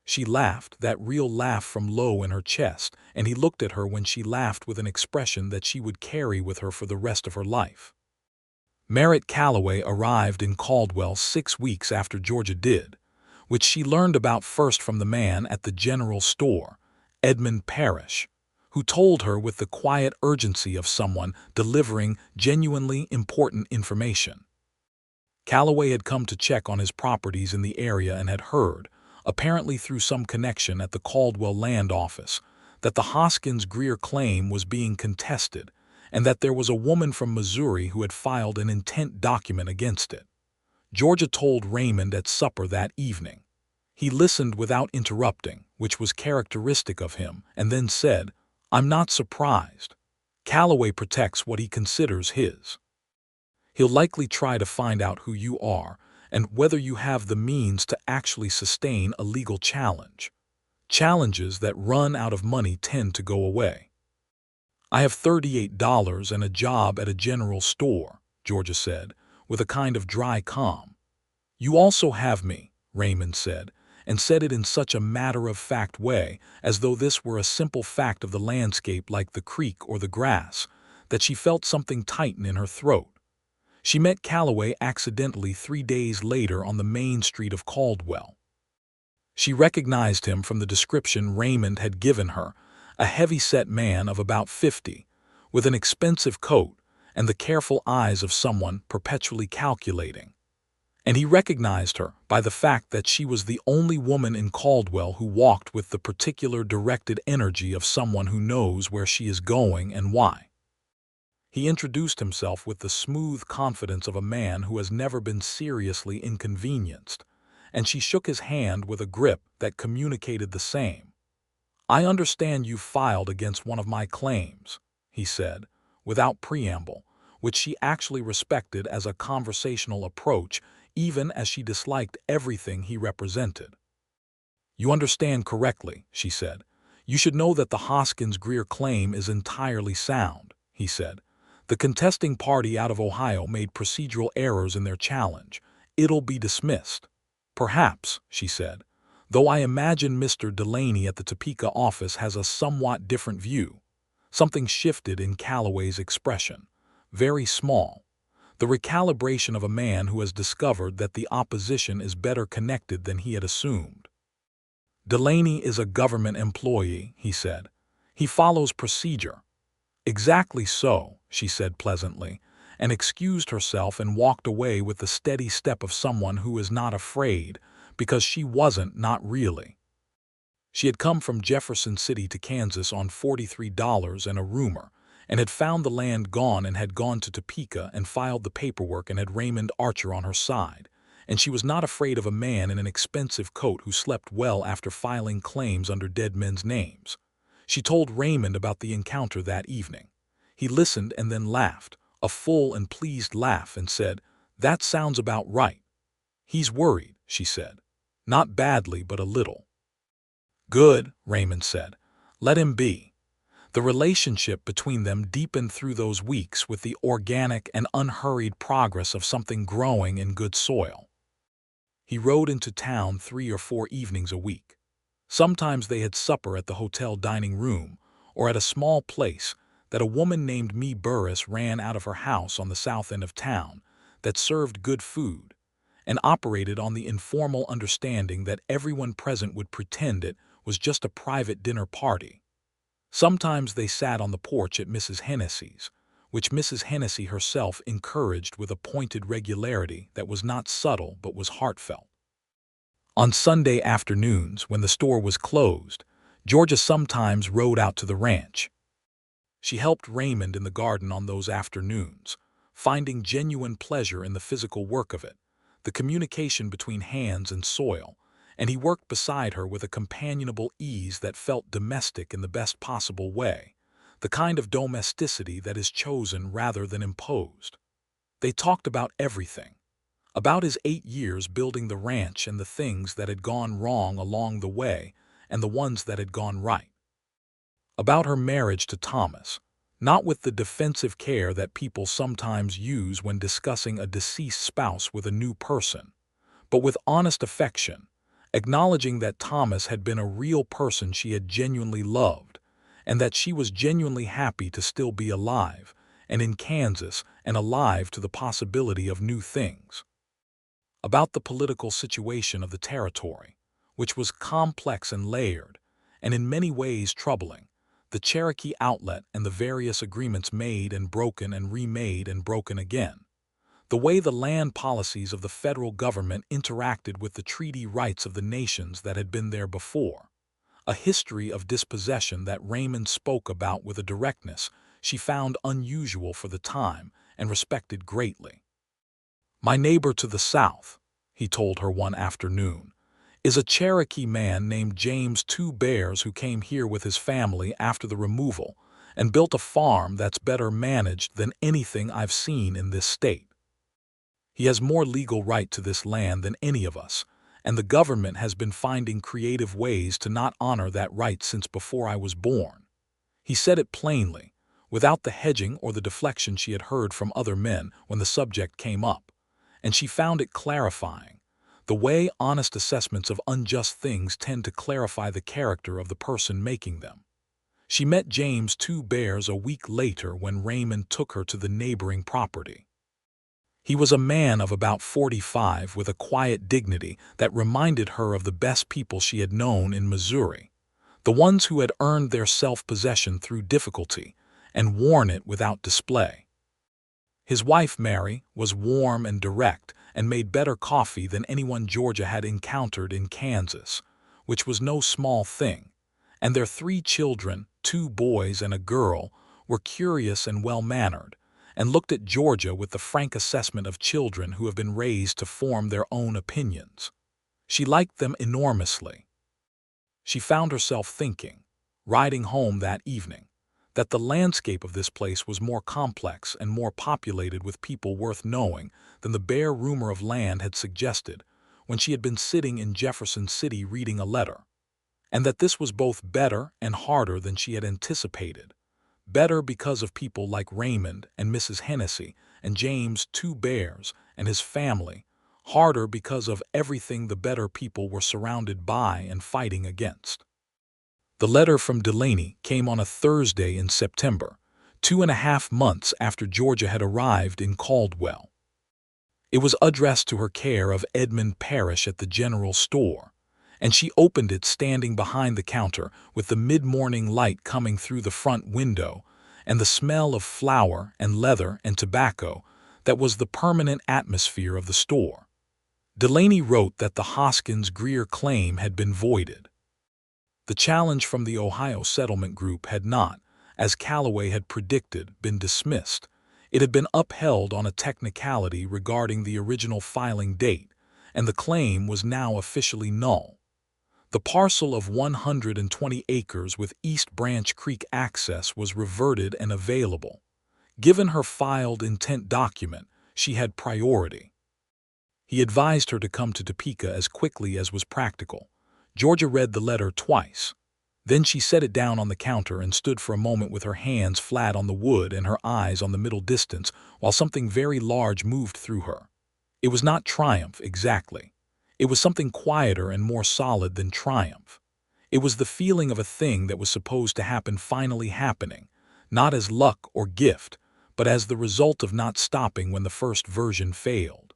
She laughed, that real laugh from low in her chest, and he looked at her when she laughed with an expression that she would carry with her for the rest of her life. Merritt Calloway arrived in Caldwell 6 weeks after Georgia did, which she learned about first from the man at the general store, Edmund Parrish, who told her with the quiet urgency of someone delivering genuinely important information. Calloway had come to check on his properties in the area and had heard, apparently through some connection at the Caldwell land office, that the Hoskins-Greer claim was being contested and that there was a woman from Missouri who had filed an intent document against it. Georgia told Raymond at supper that evening. He listened without interrupting, which was characteristic of him, and then said, "I'm not surprised. Calloway protects what he considers his. He'll likely try to find out who you are and whether you have the means to actually sustain a legal challenge. Challenges that run out of money tend to go away." "I have $38 and a job at a general store," Georgia said, with a kind of dry calm. "You also have me," Raymond said, and said it in such a matter-of-fact way, as though this were a simple fact of the landscape like the creek or the grass, that she felt something tighten in her throat. She met Calloway accidentally 3 days later on the main street of Caldwell. She recognized him from the description Raymond had given her, a heavy-set man of about 50, with an expensive coat and the careful eyes of someone perpetually calculating. And he recognized her by the fact that she was the only woman in Caldwell who walked with the particular directed energy of someone who knows where she is going and why. He introduced himself with the smooth confidence of a man who has never been seriously inconvenienced, and she shook his hand with a grip that communicated the same. "I understand you filed against one of my claims," he said, without preamble, which she actually respected as a conversational approach, even as she disliked everything he represented. "You understand correctly," she said. "You should know that the Hoskins-Greer claim is entirely sound," he said. "The contesting party out of Ohio made procedural errors in their challenge. It'll be dismissed." "Perhaps," she said, "though I imagine Mr. Delaney at the Topeka office has a somewhat different view." Something shifted in Calloway's expression. Very small. The recalibration of a man who has discovered that the opposition is better connected than he had assumed. "Delaney is a government employee," he said. "He follows procedure." "Exactly so," she said pleasantly, and excused herself and walked away with the steady step of someone who is not afraid, because she wasn't, not really. She had come from Jefferson City to Kansas on $43 and a rumor, and had found the land gone and had gone to Topeka and filed the paperwork and had Raymond Archer on her side, and she was not afraid of a man in an expensive coat who slept well after filing claims under dead men's names. She told Raymond about the encounter that evening. He listened and then laughed, a full and pleased laugh, and said, "That sounds about right." "He's worried," she said. "Not badly, but a little." "Good," Raymond said. "Let him be." The relationship between them deepened through those weeks with the organic and unhurried progress of something growing in good soil. He rode into town 3 or 4 evenings a week. Sometimes they had supper at the hotel dining room, or at a small place that a woman named Mee Burris ran out of her house on the south end of town that served good food, and operated on the informal understanding that everyone present would pretend it was just a private dinner party. Sometimes they sat on the porch at Mrs. Hennessy's, which Mrs. Hennessy herself encouraged with a pointed regularity that was not subtle but was heartfelt. On Sunday afternoons, when the store was closed, Georgia sometimes rode out to the ranch. She helped Raymond in the garden on those afternoons, finding genuine pleasure in the physical work of it, the communication between hands and soil, and he worked beside her with a companionable ease that felt domestic in the best possible way, the kind of domesticity that is chosen rather than imposed. They talked about everything. About his 8 years building the ranch and the things that had gone wrong along the way and the ones that had gone right. About her marriage to Thomas, not with the defensive care that people sometimes use when discussing a deceased spouse with a new person, but with honest affection, acknowledging that Thomas had been a real person she had genuinely loved, and that she was genuinely happy to still be alive, and in Kansas, and alive to the possibility of new things. About the political situation of the territory, which was complex and layered, and in many ways troubling, the Cherokee Outlet and the various agreements made and remade and broken again. The way the land policies of the federal government interacted with the treaty rights of the nations that had been there before. A history of dispossession that Raymond spoke about with a directness she found unusual for the time and respected greatly. "My neighbor to the south," he told her one afternoon, "is a Cherokee man named James Two Bears who came here with his family after the removal and built a farm that's better managed than anything I've seen in this state. He has more legal right to this land than any of us, and the government has been finding creative ways to not honor that right since before I was born." He said it plainly, without the hedging or the deflection she had heard from other men when the subject came up, and she found it clarifying, the way honest assessments of unjust things tend to clarify the character of the person making them. She met James Two Bears a week later when Raymond took her to the neighboring property. He was a man of about 45 with a quiet dignity that reminded her of the best people she had known in Missouri, the ones who had earned their self-possession through difficulty and worn it without display. His wife, Mary, was warm and direct and made better coffee than anyone Georgia had encountered in Kansas, which was no small thing, and their 3 children, 2 boys and a girl, were curious and well-mannered, and looked at Georgia with the frank assessment of children who have been raised to form their own opinions. She liked them enormously. She found herself thinking, riding home that evening, that the landscape of this place was more complex and more populated with people worth knowing than the bare rumor of land had suggested when she had been sitting in Jefferson City reading a letter, and that this was both better and harder than she had anticipated. Better because of people like Raymond and Mrs. Hennessy and James Two Bears and his family, harder because of everything the better people were surrounded by and fighting against. The letter from Delaney came on a Thursday in September, 2.5 months after Georgia had arrived in Caldwell. It was addressed to her care of Edmund Parrish at the general store, and she opened it standing behind the counter with the mid-morning light coming through the front window and the smell of flour and leather and tobacco that was the permanent atmosphere of the store. Delaney wrote that the Hoskins-Greer claim had been voided. The challenge from the Ohio Settlement Group had not, as Callaway had predicted, been dismissed. It had been upheld on a technicality regarding the original filing date, and the claim was now officially null. The parcel of 120 acres with East Branch Creek access was reverted and available. Given her filed intent document, she had priority. He advised her to come to Topeka as quickly as was practical. Georgia read the letter twice. Then she set it down on the counter and stood for a moment with her hands flat on the wood and her eyes on the middle distance while something very large moved through her. It was not triumph, exactly. It was something quieter and more solid than triumph. It was the feeling of a thing that was supposed to happen finally happening, not as luck or gift, but as the result of not stopping when the first version failed.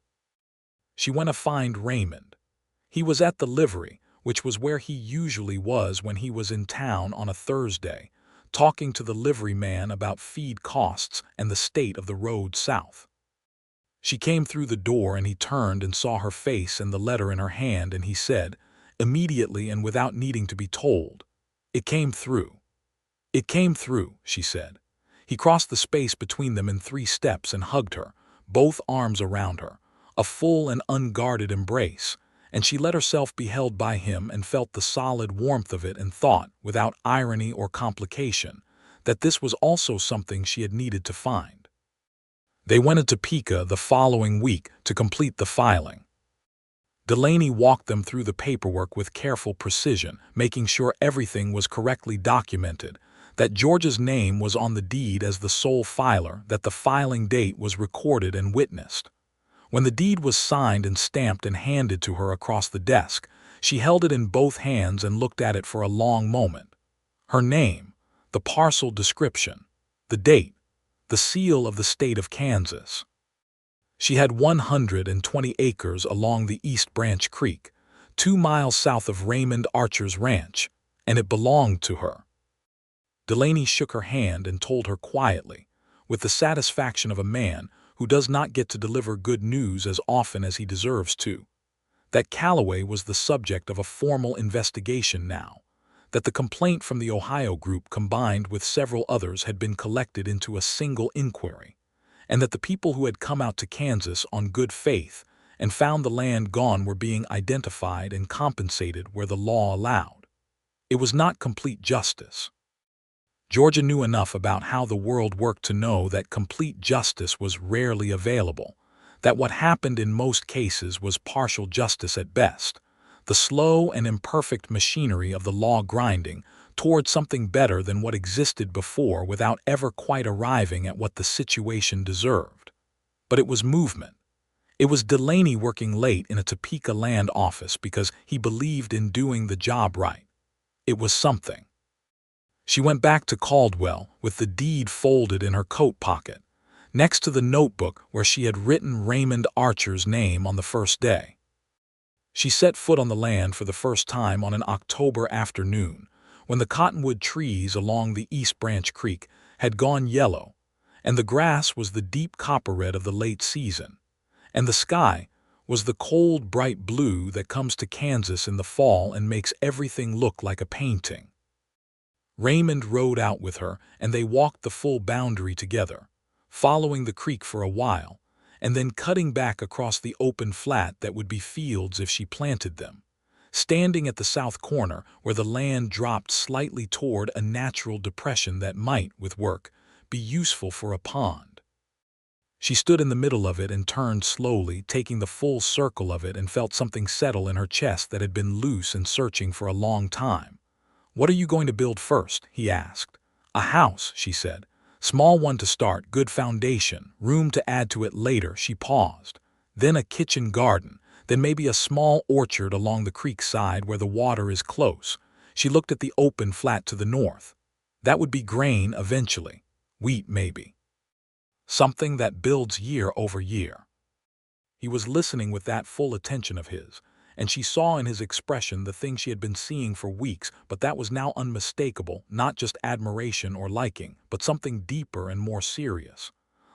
She went to find Raymond. He was at the livery, which was where he usually was when he was in town on a Thursday, talking to the liveryman about feed costs and the state of the road south. She came through the door and he turned and saw her face and the letter in her hand, and he said, immediately and without needing to be told, "It came through." "It came through," she said. He crossed the space between them in 3 steps and hugged her, both arms around her, a full and unguarded embrace, and she let herself be held by him and felt the solid warmth of it and thought, without irony or complication, that this was also something she had needed to find. They went to Topeka the following week to complete the filing. Delaney walked them through the paperwork with careful precision, making sure everything was correctly documented, that Georgia's name was on the deed as the sole filer, that the filing date was recorded and witnessed. When the deed was signed and stamped and handed to her across the desk, she held it in both hands and looked at it for a long moment. Her name, the parcel description, the date, the seal of the state of Kansas. She had 120 acres along the East Branch Creek, 2 miles south of Raymond Archer's ranch, and it belonged to her. Delaney shook her hand and told her quietly, with the satisfaction of a man who does not get to deliver good news as often as he deserves to, that Callaway was the subject of a formal investigation now, that the complaint from the Ohio group combined with several others had been collected into a single inquiry, and that the people who had come out to Kansas on good faith and found the land gone were being identified and compensated where the law allowed. It was not complete justice. Georgia knew enough about how the world worked to know that complete justice was rarely available, that what happened in most cases was partial justice at best, the slow and imperfect machinery of the law grinding toward something better than what existed before without ever quite arriving at what the situation deserved. But it was movement. It was Delaney working late in a Topeka land office because he believed in doing the job right. It was something. She went back to Caldwell with the deed folded in her coat pocket, next to the notebook where she had written Raymond Archer's name on the first day. She set foot on the land for the first time on an October afternoon, when the cottonwood trees along the East Branch Creek had gone yellow, and the grass was the deep copper red of the late season, and the sky was the cold, bright blue that comes to Kansas in the fall and makes everything look like a painting. Raymond rode out with her, and they walked the full boundary together, following the creek for a while, and then cutting back across the open flat that would be fields if she planted them, standing at the south corner where the land dropped slightly toward a natural depression that might, with work, be useful for a pond. She stood in the middle of it and turned slowly, taking the full circle of it, and felt something settle in her chest that had been loose and searching for a long time. "What are you going to build first?" he asked. "A house," she said. "Small one to start, good foundation, room to add to it later." She paused. "Then a kitchen garden, then maybe a small orchard along the creek side where the water is close." She looked at the open flat to the north. That would be grain eventually. Wheat, maybe. Something that builds year over year. He was listening with that full attention of his, and she saw in his expression the thing she had been seeing for weeks, but that was now unmistakable, not just admiration or liking, but something deeper and more serious.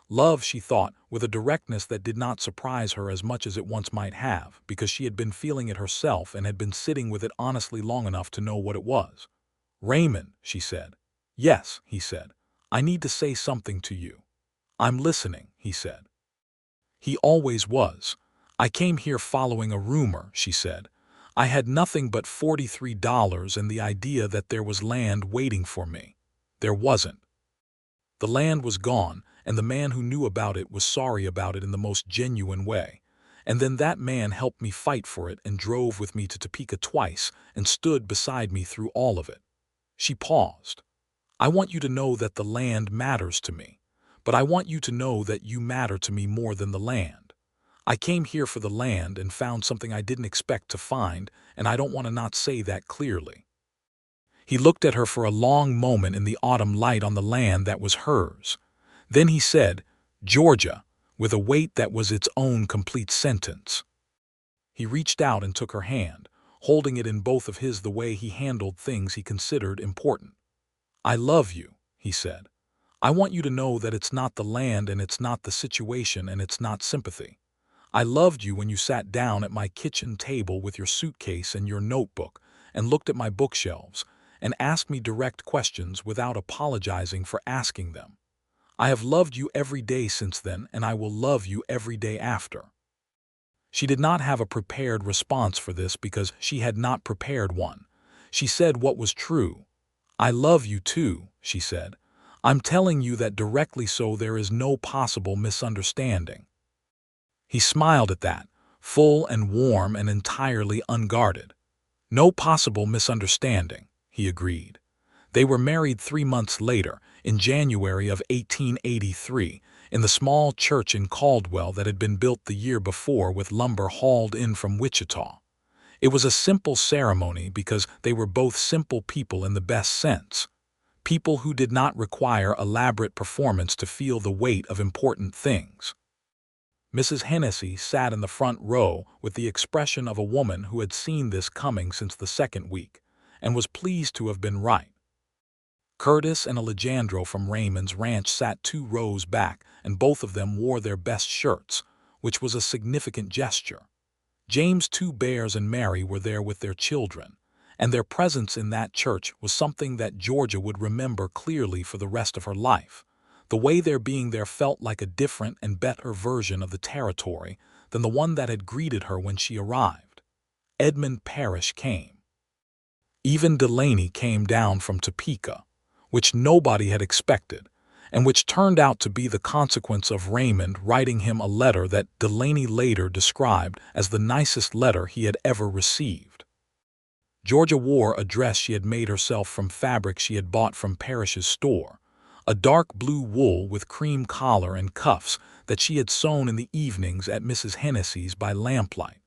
Love, she thought, with a directness that did not surprise her as much as it once might have, because she had been feeling it herself and had been sitting with it honestly long enough to know what it was. "Raymond," she said. "Yes," he said. "I need to say something to you." "I'm listening," he said. He always was. "I came here following a rumor," she said. "I had nothing but $43 and the idea that there was land waiting for me. There wasn't. The land was gone, and the man who knew about it was sorry about it in the most genuine way. And then that man helped me fight for it and drove with me to Topeka twice and stood beside me through all of it." She paused. "I want you to know that the land matters to me, but I want you to know that you matter to me more than the land. I came here for the land and found something I didn't expect to find, and I don't want to not say that clearly." He looked at her for a long moment in the autumn light on the land that was hers. Then he said, "Georgia," with a weight that was its own complete sentence. He reached out and took her hand, holding it in both of his the way he handled things he considered important. "I love you," he said. "I want you to know that it's not the land and it's not the situation and it's not sympathy. I loved you when you sat down at my kitchen table with your suitcase and your notebook and looked at my bookshelves and asked me direct questions without apologizing for asking them. I have loved you every day since then, and I will love you every day after." She did not have a prepared response for this because she had not prepared one. She said what was true. "I love you too," she said. "I'm telling you that directly so there is no possible misunderstanding." He smiled at that, full and warm and entirely unguarded. "No possible misunderstanding," he agreed. They were married 3 months later, in January of 1883, in the small church in Caldwell that had been built the year before with lumber hauled in from Wichita. It was a simple ceremony because they were both simple people in the best sense. People who did not require elaborate performance to feel the weight of important things. Mrs. Hennessy sat in the front row with the expression of a woman who had seen this coming since the second week, and was pleased to have been right. Curtis and Alejandro from Raymond's ranch sat 2 rows back, and both of them wore their best shirts, which was a significant gesture. James' 2 bears and Mary were there with their children, and their presence in that church was something that Georgia would remember clearly for the rest of her life. The way their being there felt like a different and better version of the territory than the one that had greeted her when she arrived. Edmund Parrish came. Even Delaney came down from Topeka, which nobody had expected, and which turned out to be the consequence of Raymond writing him a letter that Delaney later described as the nicest letter he had ever received. Georgia wore a dress she had made herself from fabric she had bought from Parrish's store, a dark blue wool with cream collar and cuffs that she had sewn in the evenings at Mrs. Hennessy's by lamplight.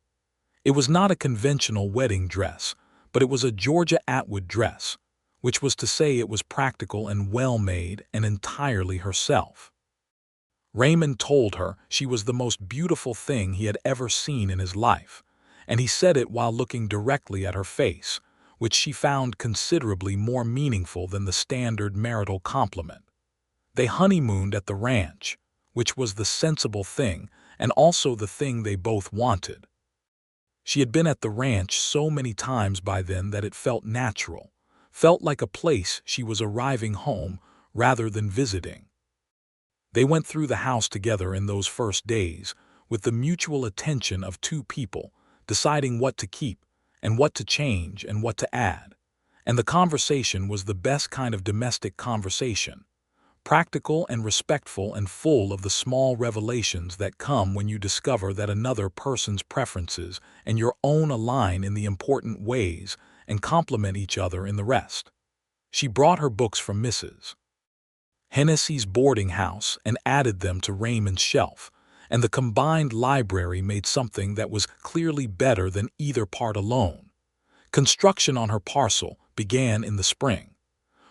It was not a conventional wedding dress, but it was a Georgia Atwood dress, which was to say it was practical and well-made and entirely herself. Raymond told her she was the most beautiful thing he had ever seen in his life, and he said it while looking directly at her face, which she found considerably more meaningful than the standard marital compliment. They honeymooned at the ranch, which was the sensible thing and also the thing they both wanted. She had been at the ranch so many times by then that it felt natural, felt like a place she was arriving home rather than visiting. They went through the house together in those first days, with the mutual attention of 2 people, deciding what to keep and what to change and what to add. And the conversation was the best kind of domestic conversation, practical and respectful and full of the small revelations that come when you discover that another person's preferences and your own align in the important ways and complement each other in the rest. She brought her books from Mrs. Hennessy's boarding house and added them to Raymond's shelf, and the combined library made something that was clearly better than either part alone. Construction on her parcel began in the spring.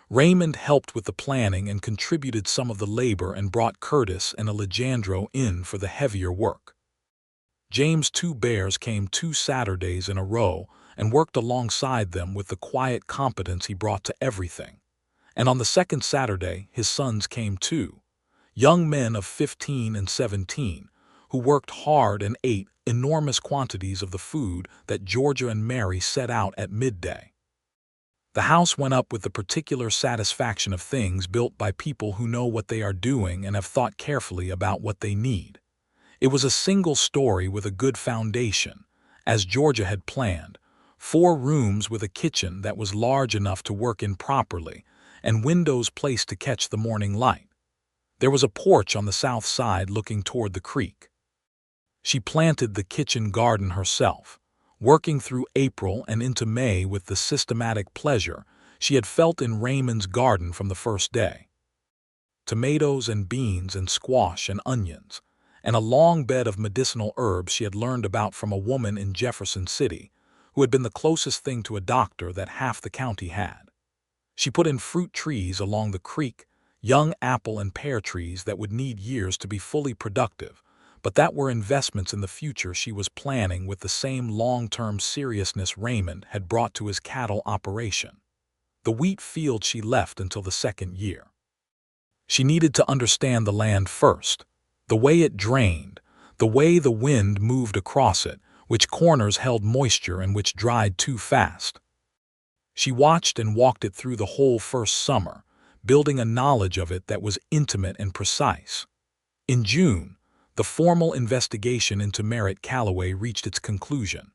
Raymond helped with the planning and contributed some of the labor and brought Curtis and Alejandro in for the heavier work. James Two Bears came 2 Saturdays in a row and worked alongside them with the quiet competence he brought to everything. And on the second Saturday, his sons came too, young men of 15 and 17, who worked hard and ate enormous quantities of the food that Georgia and Mary set out at midday. The house went up with the particular satisfaction of things built by people who know what they are doing and have thought carefully about what they need. It was a single story with a good foundation, as Georgia had planned, 4 rooms with a kitchen that was large enough to work in properly, and windows placed to catch the morning light. There was a porch on the south side looking toward the creek. She planted the kitchen garden herself, working through April and into May with the systematic pleasure she had felt in Raymond's garden from the first day. Tomatoes and beans and squash and onions, and a long bed of medicinal herbs she had learned about from a woman in Jefferson City, who had been the closest thing to a doctor that half the county had. She put in fruit trees along the creek, young apple and pear trees that would need years to be fully productive, but that were investments in the future she was planning with the same long-term seriousness Raymond had brought to his cattle operation. The wheat field she left until the second year. She needed to understand the land first, the way it drained, the way the wind moved across it, which corners held moisture and which dried too fast. She watched and walked it through the whole first summer, building a knowledge of it that was intimate and precise. In June, the formal investigation into Merritt Calloway reached its conclusion.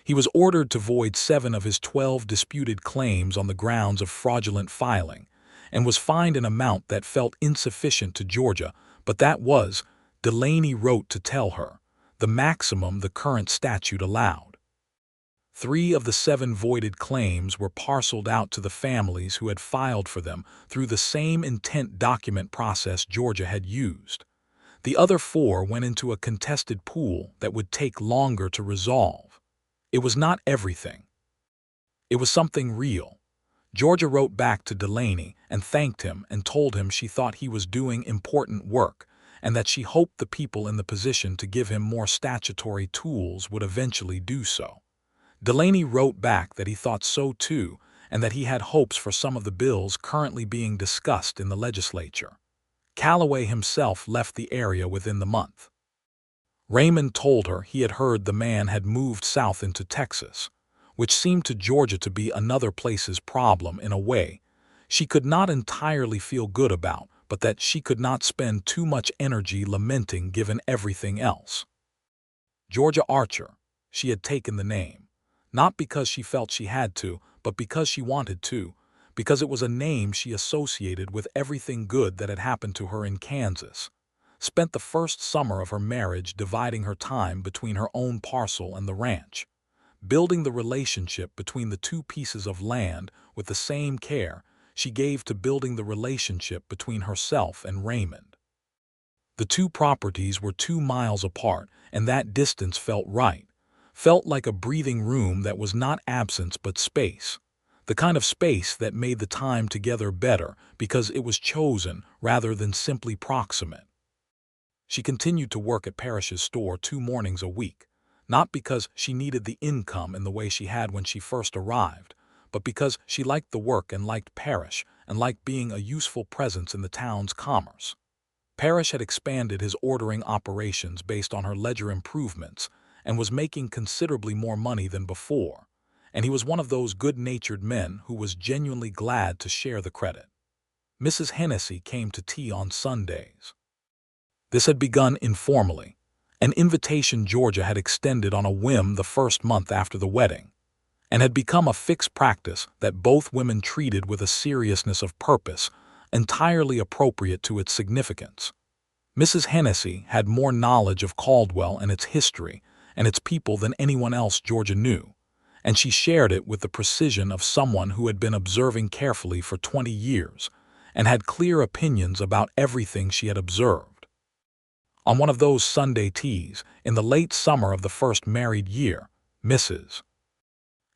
He was ordered to void 7 of his 12 disputed claims on the grounds of fraudulent filing, and was fined an amount that felt insufficient to Georgia, but that was, Delaney wrote to tell her, the maximum the current statute allowed. 3 of the 7 voided claims were parceled out to the families who had filed for them through the same intent document process Georgia had used. The other 4 went into a contested pool that would take longer to resolve. It was not everything. It was something real. Georgia wrote back to Delaney and thanked him and told him she thought he was doing important work and that she hoped the people in the position to give him more statutory tools would eventually do so. Delaney wrote back that he thought so too and that he had hopes for some of the bills currently being discussed in the legislature. Calloway himself left the area within the month. Raymond told her he had heard the man had moved south into Texas, which seemed to Georgia to be another place's problem in a way she could not entirely feel good about, but that she could not spend too much energy lamenting given everything else. Georgia Archer, she had taken the name, not because she felt she had to, but because she wanted to, because it was a name she associated with everything good that had happened to her in Kansas. Spent the first summer of her marriage dividing her time between her own parcel and the ranch, building the relationship between the 2 pieces of land with the same care she gave to building the relationship between herself and Raymond. The 2 properties were 2 miles apart, and that distance felt right, felt like a breathing room that was not absence but space, the kind of space that made the time together better because it was chosen rather than simply proximate. She continued to work at Parrish's store 2 mornings a week, not because she needed the income in the way she had when she first arrived, but because she liked the work and liked Parrish and liked being a useful presence in the town's commerce. Parrish had expanded his ordering operations based on her ledger improvements and was making considerably more money than before, and he was one of those good-natured men who was genuinely glad to share the credit. Mrs. Hennessy came to tea on Sundays. This had begun informally, an invitation Georgia had extended on a whim the first month after the wedding, and had become a fixed practice that both women treated with a seriousness of purpose entirely appropriate to its significance. Mrs. Hennessy had more knowledge of Caldwell and its history and its people than anyone else Georgia knew, and she shared it with the precision of someone who had been observing carefully for 20 years and had clear opinions about everything she had observed. On one of those Sunday teas, in the late summer of the first married year, Mrs.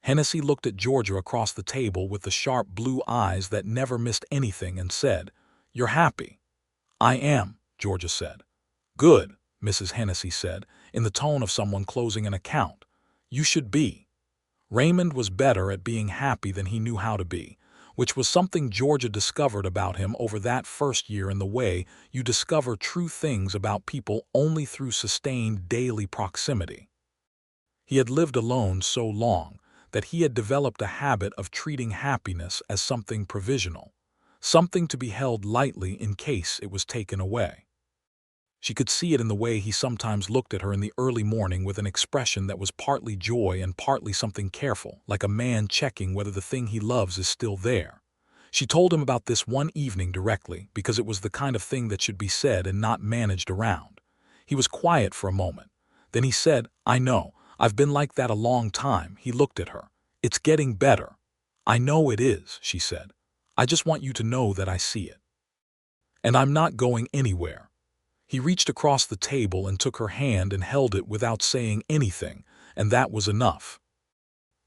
Hennessy looked at Georgia across the table with the sharp blue eyes that never missed anything and said, "You're happy." "I am," Georgia said. "Good," Mrs. Hennessy said, in the tone of someone closing an account. "You should be." Raymond was better at being happy than he knew how to be, which was something Georgia discovered about him over that first year in the way you discover true things about people only through sustained daily proximity. He had lived alone so long that he had developed a habit of treating happiness as something provisional, something to be held lightly in case it was taken away. She could see it in the way he sometimes looked at her in the early morning with an expression that was partly joy and partly something careful, like a man checking whether the thing he loves is still there. She told him about this one evening directly because it was the kind of thing that should be said and not managed around. He was quiet for a moment. Then he said, "I know, I've been like that a long time." He looked at her. "It's getting better." "I know it is," she said. "I just want you to know that I see it. And I'm not going anywhere." He reached across the table and took her hand and held it without saying anything, and that was enough.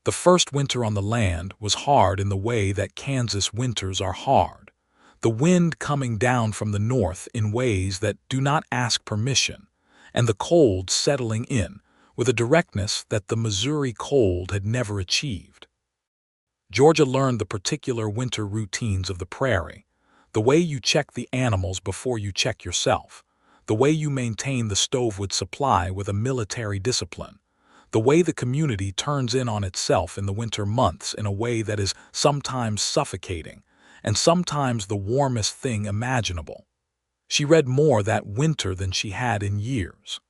The first winter on the land was hard in the way that Kansas winters are hard. The wind coming down from the north in ways that do not ask permission, and the cold settling in with a directness that the Missouri cold had never achieved. Georgia learned the particular winter routines of the prairie, the way you check the animals before you check yourself, the way you maintain the stovewood supply with a military discipline, the way the community turns in on itself in the winter months in a way that is sometimes suffocating and sometimes the warmest thing imaginable. She read more that winter than she had in years.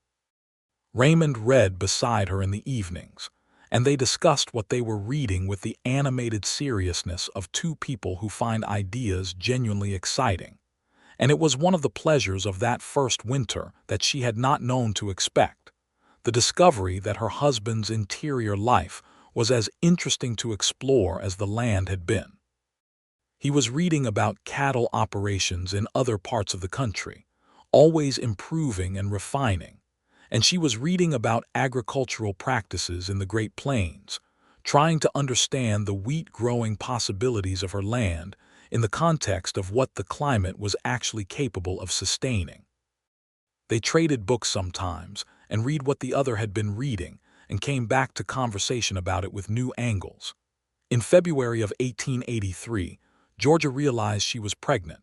Raymond read beside her in the evenings, and they discussed what they were reading with the animated seriousness of two people who find ideas genuinely exciting. And it was one of the pleasures of that first winter that she had not known to expect, the discovery that her husband's interior life was as interesting to explore as the land had been. He was reading about cattle operations in other parts of the country, always improving and refining, and she was reading about agricultural practices in the Great Plains, trying to understand the wheat-growing possibilities of her land in the context of what the climate was actually capable of sustaining. They traded books sometimes and read what the other had been reading and came back to conversation about it with new angles. In February of 1883, Georgia realized she was pregnant.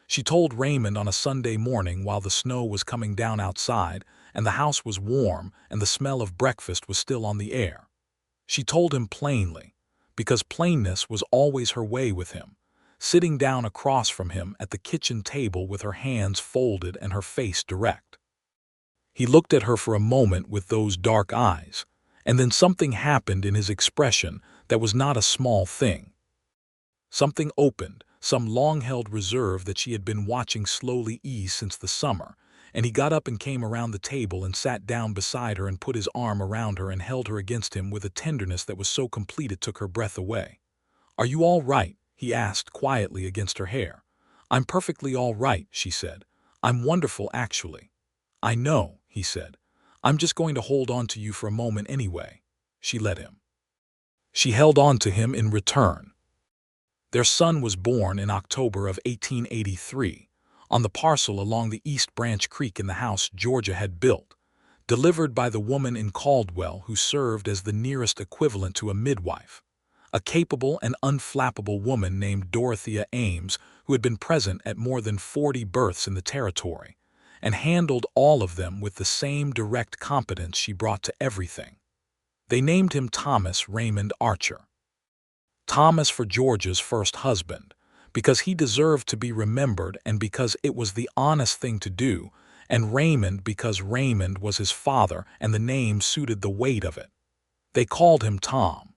She told Raymond on a Sunday morning while the snow was coming down outside and the house was warm and the smell of breakfast was still on the air. She told him plainly, because plainness was always her way with him, sitting down across from him at the kitchen table with her hands folded and her face direct. He looked at her for a moment with those dark eyes, and then something happened in his expression that was not a small thing. Something opened, some long-held reserve that she had been watching slowly ease since the summer, and he got up and came around the table and sat down beside her and put his arm around her and held her against him with a tenderness that was so complete it took her breath away. "Are you all right?" he asked quietly against her hair. "I'm perfectly all right," she said. "I'm wonderful, actually." "I know," he said. "I'm just going to hold on to you for a moment anyway." She let him. She held on to him in return. Their son was born in October of 1883, on the parcel along the East Branch Creek in the house Georgia had built, delivered by the woman in Caldwell who served as the nearest equivalent to a midwife, a capable and unflappable woman named Dorothea Ames who had been present at more than 40 births in the territory, and handled all of them with the same direct competence she brought to everything. They named him Thomas Raymond Archer. Thomas for Georgia's first husband, because he deserved to be remembered and because it was the honest thing to do, and Raymond because Raymond was his father and the name suited the weight of it. They called him Tom.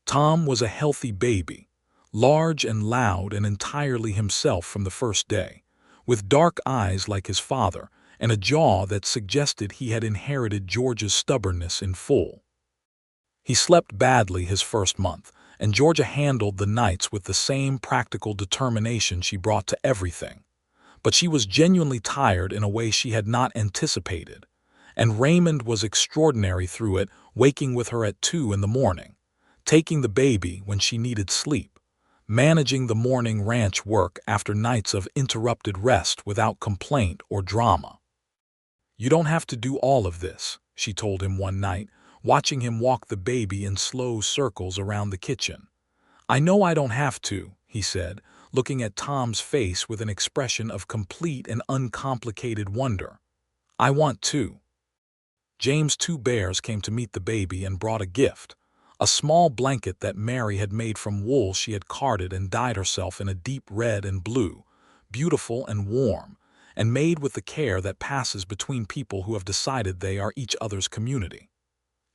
Tom was a healthy baby, large and loud and entirely himself from the first day, with dark eyes like his father and a jaw that suggested he had inherited Georgia's stubbornness in full. He slept badly his first month, and Georgia handled the nights with the same practical determination she brought to everything. But she was genuinely tired in a way she had not anticipated, and Raymond was extraordinary through it, waking with her at 2 in the morning, taking the baby when she needed sleep, managing the morning ranch work after nights of interrupted rest without complaint or drama. "You don't have to do all of this," she told him one night, watching him walk the baby in slow circles around the kitchen. "I know I don't have to," he said, looking at Tom's face with an expression of complete and uncomplicated wonder. "I want to." James' two bears came to meet the baby and brought a gift, a small blanket that Mary had made from wool she had carded and dyed herself in a deep red and blue, beautiful and warm, and made with the care that passes between people who have decided they are each other's community.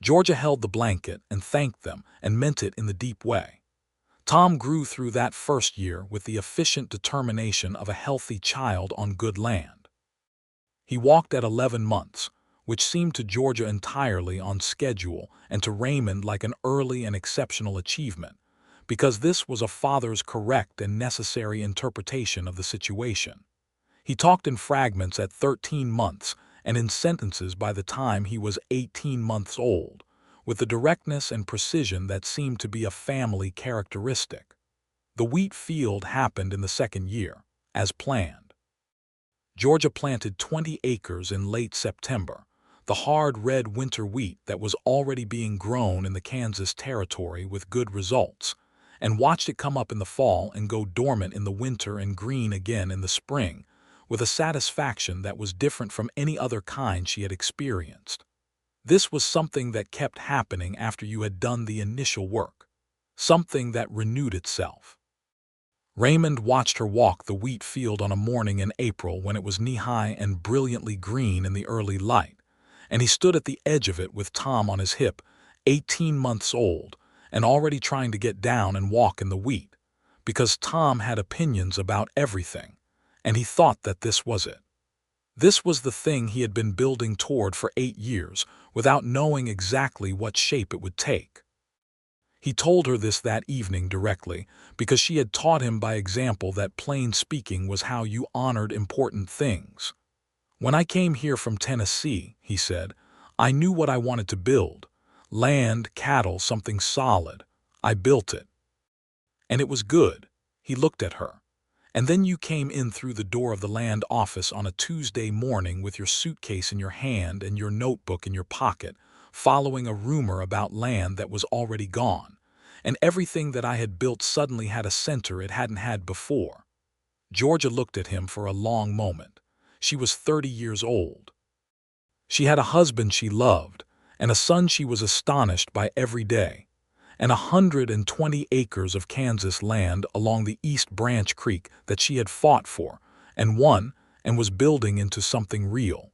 Georgia held the blanket and thanked them and meant it in the deep way. Tom grew through that first year with the efficient determination of a healthy child on good land. He walked at 11 months, which seemed to Georgia entirely on schedule and to Raymond like an early and exceptional achievement, because this was a father's correct and necessary interpretation of the situation. He talked in fragments at 13 months and in sentences by the time he was 18 months old, with the directness and precision that seemed to be a family characteristic. The wheat field happened in the second year, as planned. Georgia planted 20 acres in late September, the hard red winter wheat that was already being grown in the Kansas territory with good results, and watched it come up in the fall and go dormant in the winter and green again in the spring, with a satisfaction that was different from any other kind she had experienced. This was something that kept happening after you had done the initial work, something that renewed itself. Raymond watched her walk the wheat field on a morning in April when it was knee-high and brilliantly green in the early light, and he stood at the edge of it with Tom on his hip, 18 months old, and already trying to get down and walk in the wheat, because Tom had opinions about everything, and he thought that this was it. This was the thing he had been building toward for 8 years, without knowing exactly what shape it would take. He told her this that evening directly, because she had taught him by example that plain speaking was how you honored important things. "When I came here from Tennessee," he said, "I knew what I wanted to build. Land, cattle, something solid. I built it. And it was good." He looked at her. "And then you came in through the door of the land office on a Tuesday morning with your suitcase in your hand and your notebook in your pocket, following a rumor about land that was already gone, and everything that I had built suddenly had a center it hadn't had before." Georgia looked at him for a long moment. She was 30 years old. She had a husband she loved, and a son she was astonished by every day, and 120 acres of Kansas land along the East Branch Creek that she had fought for, and won, and was building into something real.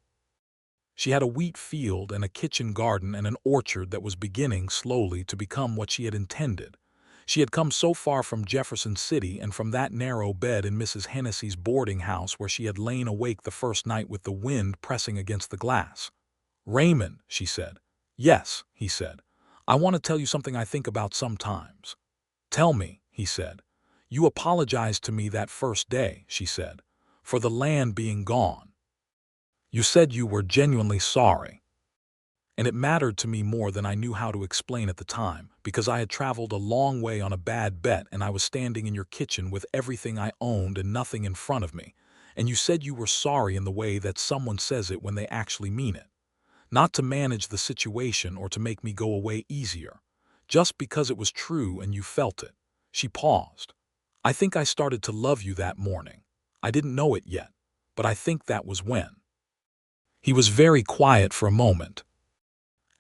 She had a wheat field and a kitchen garden and an orchard that was beginning slowly to become what she had intended. She had come so far from Jefferson City and from that narrow bed in Mrs. Hennessy's boarding house where she had lain awake the first night with the wind pressing against the glass. "Raymond," she said. "Yes," he said. "I want to tell you something I think about sometimes." "Tell me," he said. "You apologized to me that first day," she said, "for the land being gone. You said you were genuinely sorry. And it mattered to me more than I knew how to explain at the time, because I had traveled a long way on a bad bet and I was standing in your kitchen with everything I owned and nothing in front of me, and you said you were sorry in the way that someone says it when they actually mean it. Not to manage the situation or to make me go away easier, just because it was true and you felt it." She paused. "I think I started to love you that morning. I didn't know it yet, but I think that was when." He was very quiet for a moment.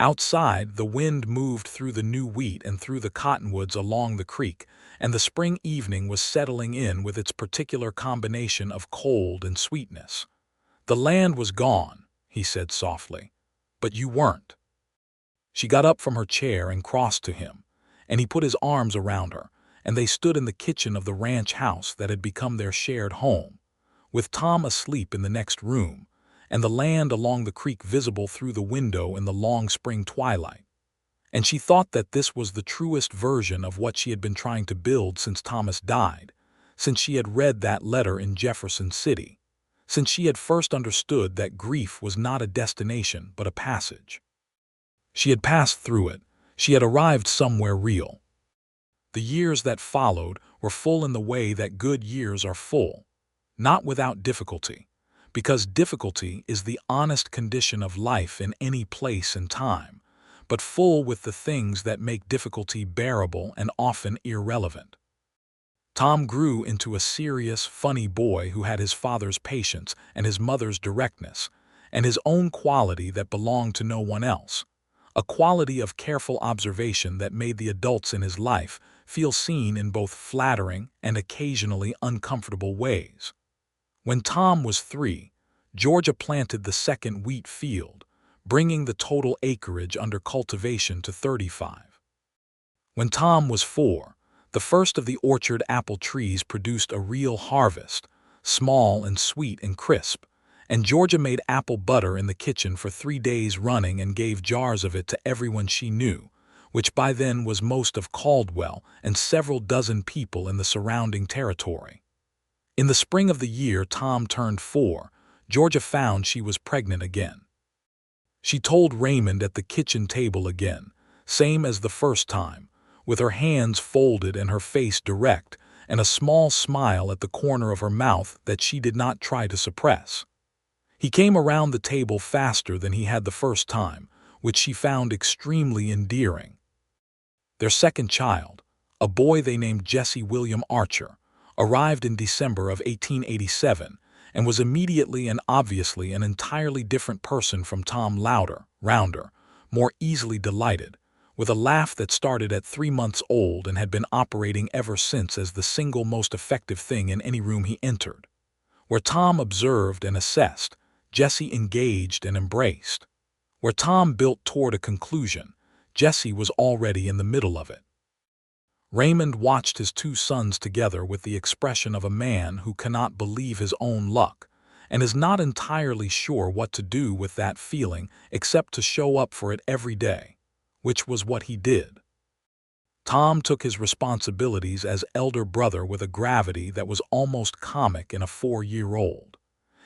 Outside, the wind moved through the new wheat and through the cottonwoods along the creek, and the spring evening was settling in with its particular combination of cold and sweetness. "The land was gone," he said softly, "but you weren't." She got up from her chair and crossed to him, and he put his arms around her, and they stood in the kitchen of the ranch house that had become their shared home, with Tom asleep in the next room, and the land along the creek visible through the window in the long spring twilight. And she thought that this was the truest version of what she had been trying to build since Thomas died, since she had read that letter in Jefferson City, since she had first understood that grief was not a destination but a passage. She had passed through it. She had arrived somewhere real. The years that followed were full in the way that good years are full, not without difficulty, because difficulty is the honest condition of life in any place and time, but full with the things that make difficulty bearable and often irrelevant. Tom grew into a serious, funny boy who had his father's patience and his mother's directness, and his own quality that belonged to no one else, a quality of careful observation that made the adults in his life feel seen in both flattering and occasionally uncomfortable ways. When Tom was 3, Georgia planted the second wheat field, bringing the total acreage under cultivation to 35. When Tom was 4, the first of the orchard apple trees produced a real harvest, small and sweet and crisp, and Georgia made apple butter in the kitchen for 3 days running and gave jars of it to everyone she knew, which by then was most of Caldwell and several dozen people in the surrounding territory. In the spring of the year Tom turned 4, Georgia found she was pregnant again. She told Raymond at the kitchen table again, same as the first time, with her hands folded and her face direct, and a small smile at the corner of her mouth that she did not try to suppress. He came around the table faster than he had the first time, which she found extremely endearing. Their second child, a boy they named Jesse William Archer, arrived in December of 1887 and was immediately and obviously an entirely different person from Tom, louder, rounder, more easily delighted, with a laugh that started at 3 months old and had been operating ever since as the single most effective thing in any room he entered. Where Tom observed and assessed, Jesse engaged and embraced. Where Tom built toward a conclusion, Jesse was already in the middle of it. Raymond watched his 2 sons together with the expression of a man who cannot believe his own luck and is not entirely sure what to do with that feeling except to show up for it every day, which was what he did. Tom took his responsibilities as elder brother with a gravity that was almost comic in a 4-year-old.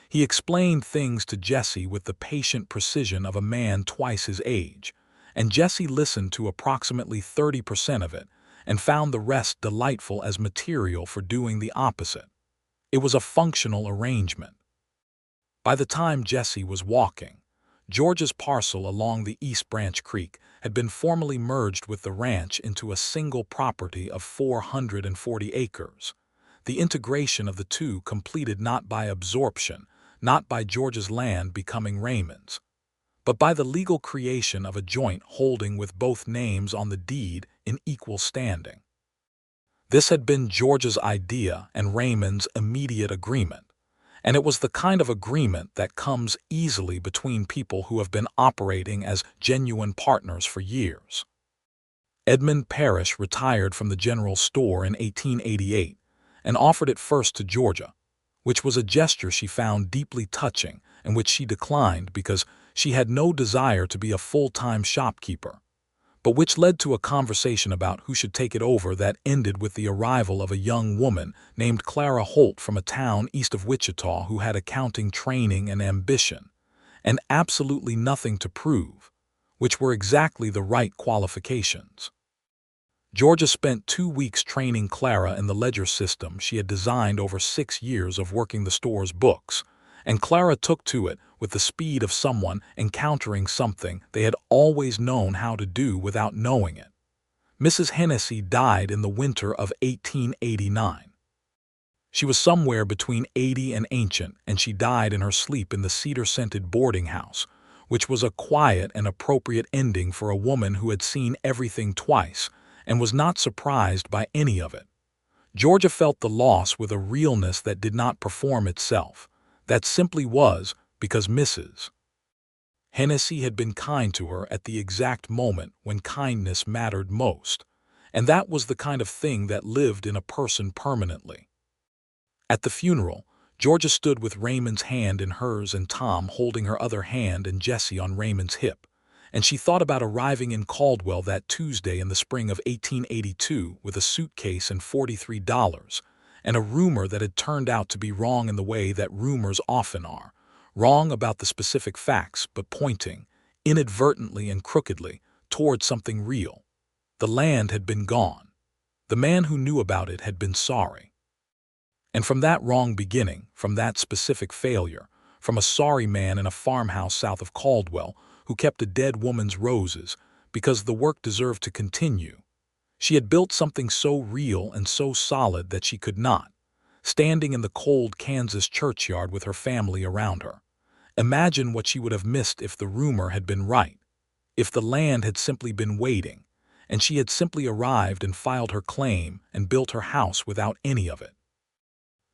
He explained things to Jesse with the patient precision of a man twice his age, and Jesse listened to approximately 30% of it and found the rest delightful as material for doing the opposite. It was a functional arrangement. By the time Jesse was walking, George's parcel along the East Branch Creek had been formally merged with the ranch into a single property of 440 acres. The integration of the two completed not by absorption, not by George's land becoming Raymond's, but by the legal creation of a joint holding with both names on the deed in equal standing. This had been George's idea and Raymond's immediate agreement, and it was the kind of agreement that comes easily between people who have been operating as genuine partners for years. Edmund Parrish retired from the general store in 1888 and offered it first to Georgia, which was a gesture she found deeply touching and which she declined because she had no desire to be a full-time shopkeeper, but which led to a conversation about who should take it over that ended with the arrival of a young woman named Clara Holt from a town east of Wichita who had accounting training and ambition, and absolutely nothing to prove, which were exactly the right qualifications. Georgia spent 2 weeks training Clara in the ledger system she had designed over 6 years of working the store's books, and Clara took to it with the speed of someone encountering something they had always known how to do without knowing it. Mrs. Hennessy died in the winter of 1889. She was somewhere between 80 and ancient, and she died in her sleep in the cedar-scented boarding house, which was a quiet and appropriate ending for a woman who had seen everything twice and was not surprised by any of it. Georgia felt the loss with a realness that did not perform itself. That simply was because Mrs. Hennessy had been kind to her at the exact moment when kindness mattered most, and that was the kind of thing that lived in a person permanently. At the funeral, Georgia stood with Raymond's hand in hers and Tom holding her other hand and Jesse on Raymond's hip, and she thought about arriving in Caldwell that Tuesday in the spring of 1882 with a suitcase and $43, and a rumor that had turned out to be wrong in the way that rumors often are, wrong about the specific facts but pointing, inadvertently and crookedly, toward something real. The land had been gone. The man who knew about it had been sorry. And from that wrong beginning, from that specific failure, from a sorry man in a farmhouse south of Caldwell who kept a dead woman's roses because the work deserved to continue, she had built something so real and so solid that she could not, standing in the cold Kansas churchyard with her family around her, imagine what she would have missed if the rumor had been right, if the land had simply been waiting, and she had simply arrived and filed her claim and built her house without any of it.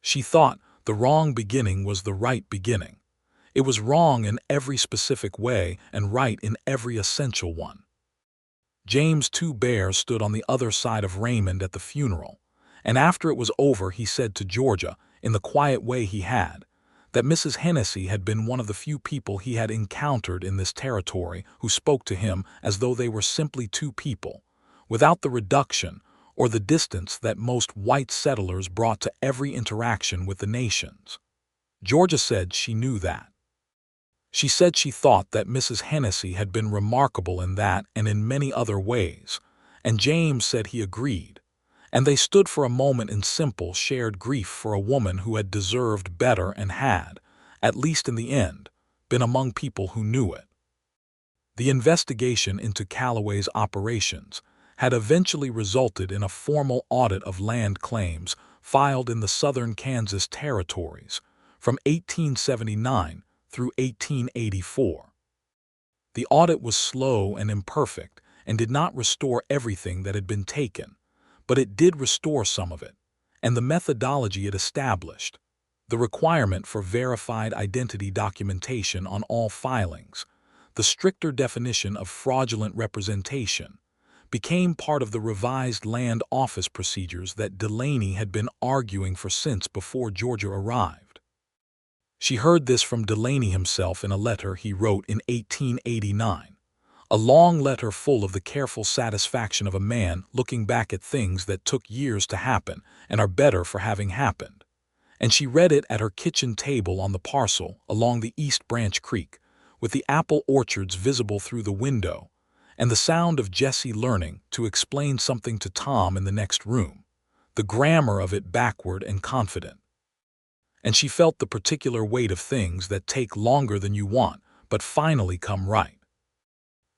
She thought the wrong beginning was the right beginning. It was wrong in every specific way and right in every essential one. James Two Bears stood on the other side of Raymond at the funeral, and after it was over he said to Georgia, in the quiet way he had, that Mrs. Hennessy had been one of the few people he had encountered in this territory who spoke to him as though they were simply two people, without the reduction or the distance that most white settlers brought to every interaction with the nations. Georgia said she knew that. She said she thought that Mrs. Hennessy had been remarkable in that and in many other ways, and James said he agreed, and they stood for a moment in simple, shared grief for a woman who had deserved better and had, at least in the end, been among people who knew it. The investigation into Callaway's operations had eventually resulted in a formal audit of land claims filed in the southern Kansas territories from 1879 through 1884. The audit was slow and imperfect and did not restore everything that had been taken, but it did restore some of it, and the methodology it established, the requirement for verified identity documentation on all filings, the stricter definition of fraudulent representation, became part of the revised land office procedures that Delaney had been arguing for since before Georgia arrived. She heard this from Delaney himself in a letter he wrote in 1889, a long letter full of the careful satisfaction of a man looking back at things that took years to happen and are better for having happened. And she read it at her kitchen table on the parcel along the East Branch Creek, with the apple orchards visible through the window, and the sound of Jessie learning to explain something to Tom in the next room, the grammar of it backward and confident. And she felt the particular weight of things that take longer than you want but finally come right.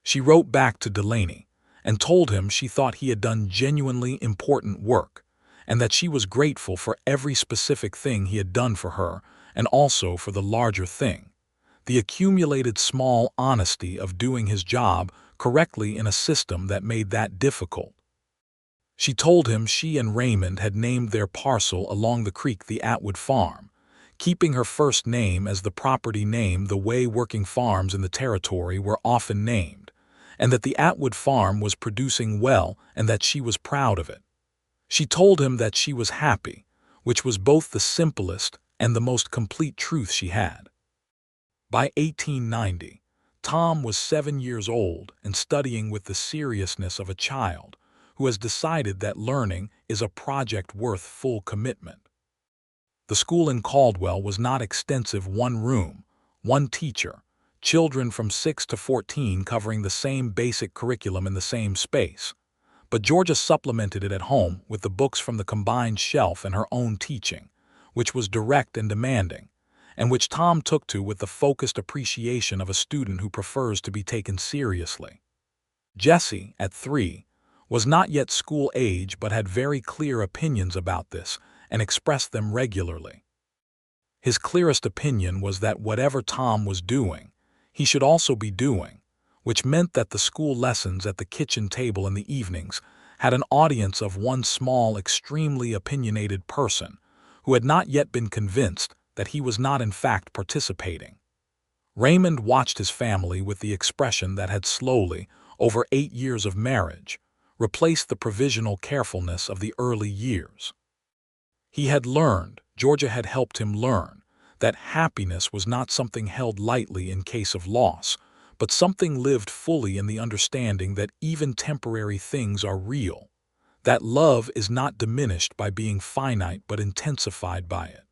She wrote back to Delaney and told him she thought he had done genuinely important work and that she was grateful for every specific thing he had done for her and also for the larger thing, the accumulated small honesty of doing his job correctly in a system that made that difficult. She told him she and Raymond had named their parcel along the creek the Atwood farm, keeping her first name as the property name the way working farms in the territory were often named, and that the Atwood farm was producing well and that she was proud of it. She told him that she was happy, which was both the simplest and the most complete truth she had. By 1890, Tom was 7 years old and studying with the seriousness of a child who has decided that learning is a project worth full commitment. The school in Caldwell was not extensive: one room, one teacher, children from 6 to 14 covering the same basic curriculum in the same space. But Georgia supplemented it at home with the books from the combined shelf and her own teaching, which was direct and demanding, and which Tom took to with the focused appreciation of a student who prefers to be taken seriously. Jessie, at 3, was not yet school age but had very clear opinions about this and expressed them regularly. His clearest opinion was that whatever Tom was doing, he should also be doing, which meant that the school lessons at the kitchen table in the evenings had an audience of one small, extremely opinionated person who had not yet been convinced that he was not in fact participating. Raymond watched his family with the expression that had slowly, over 8 years of marriage, replaced the provisional carefulness of the early years. He had learned, Georgia had helped him learn, that happiness was not something held lightly in case of loss, but something lived fully in the understanding that even temporary things are real, that love is not diminished by being finite but intensified by it.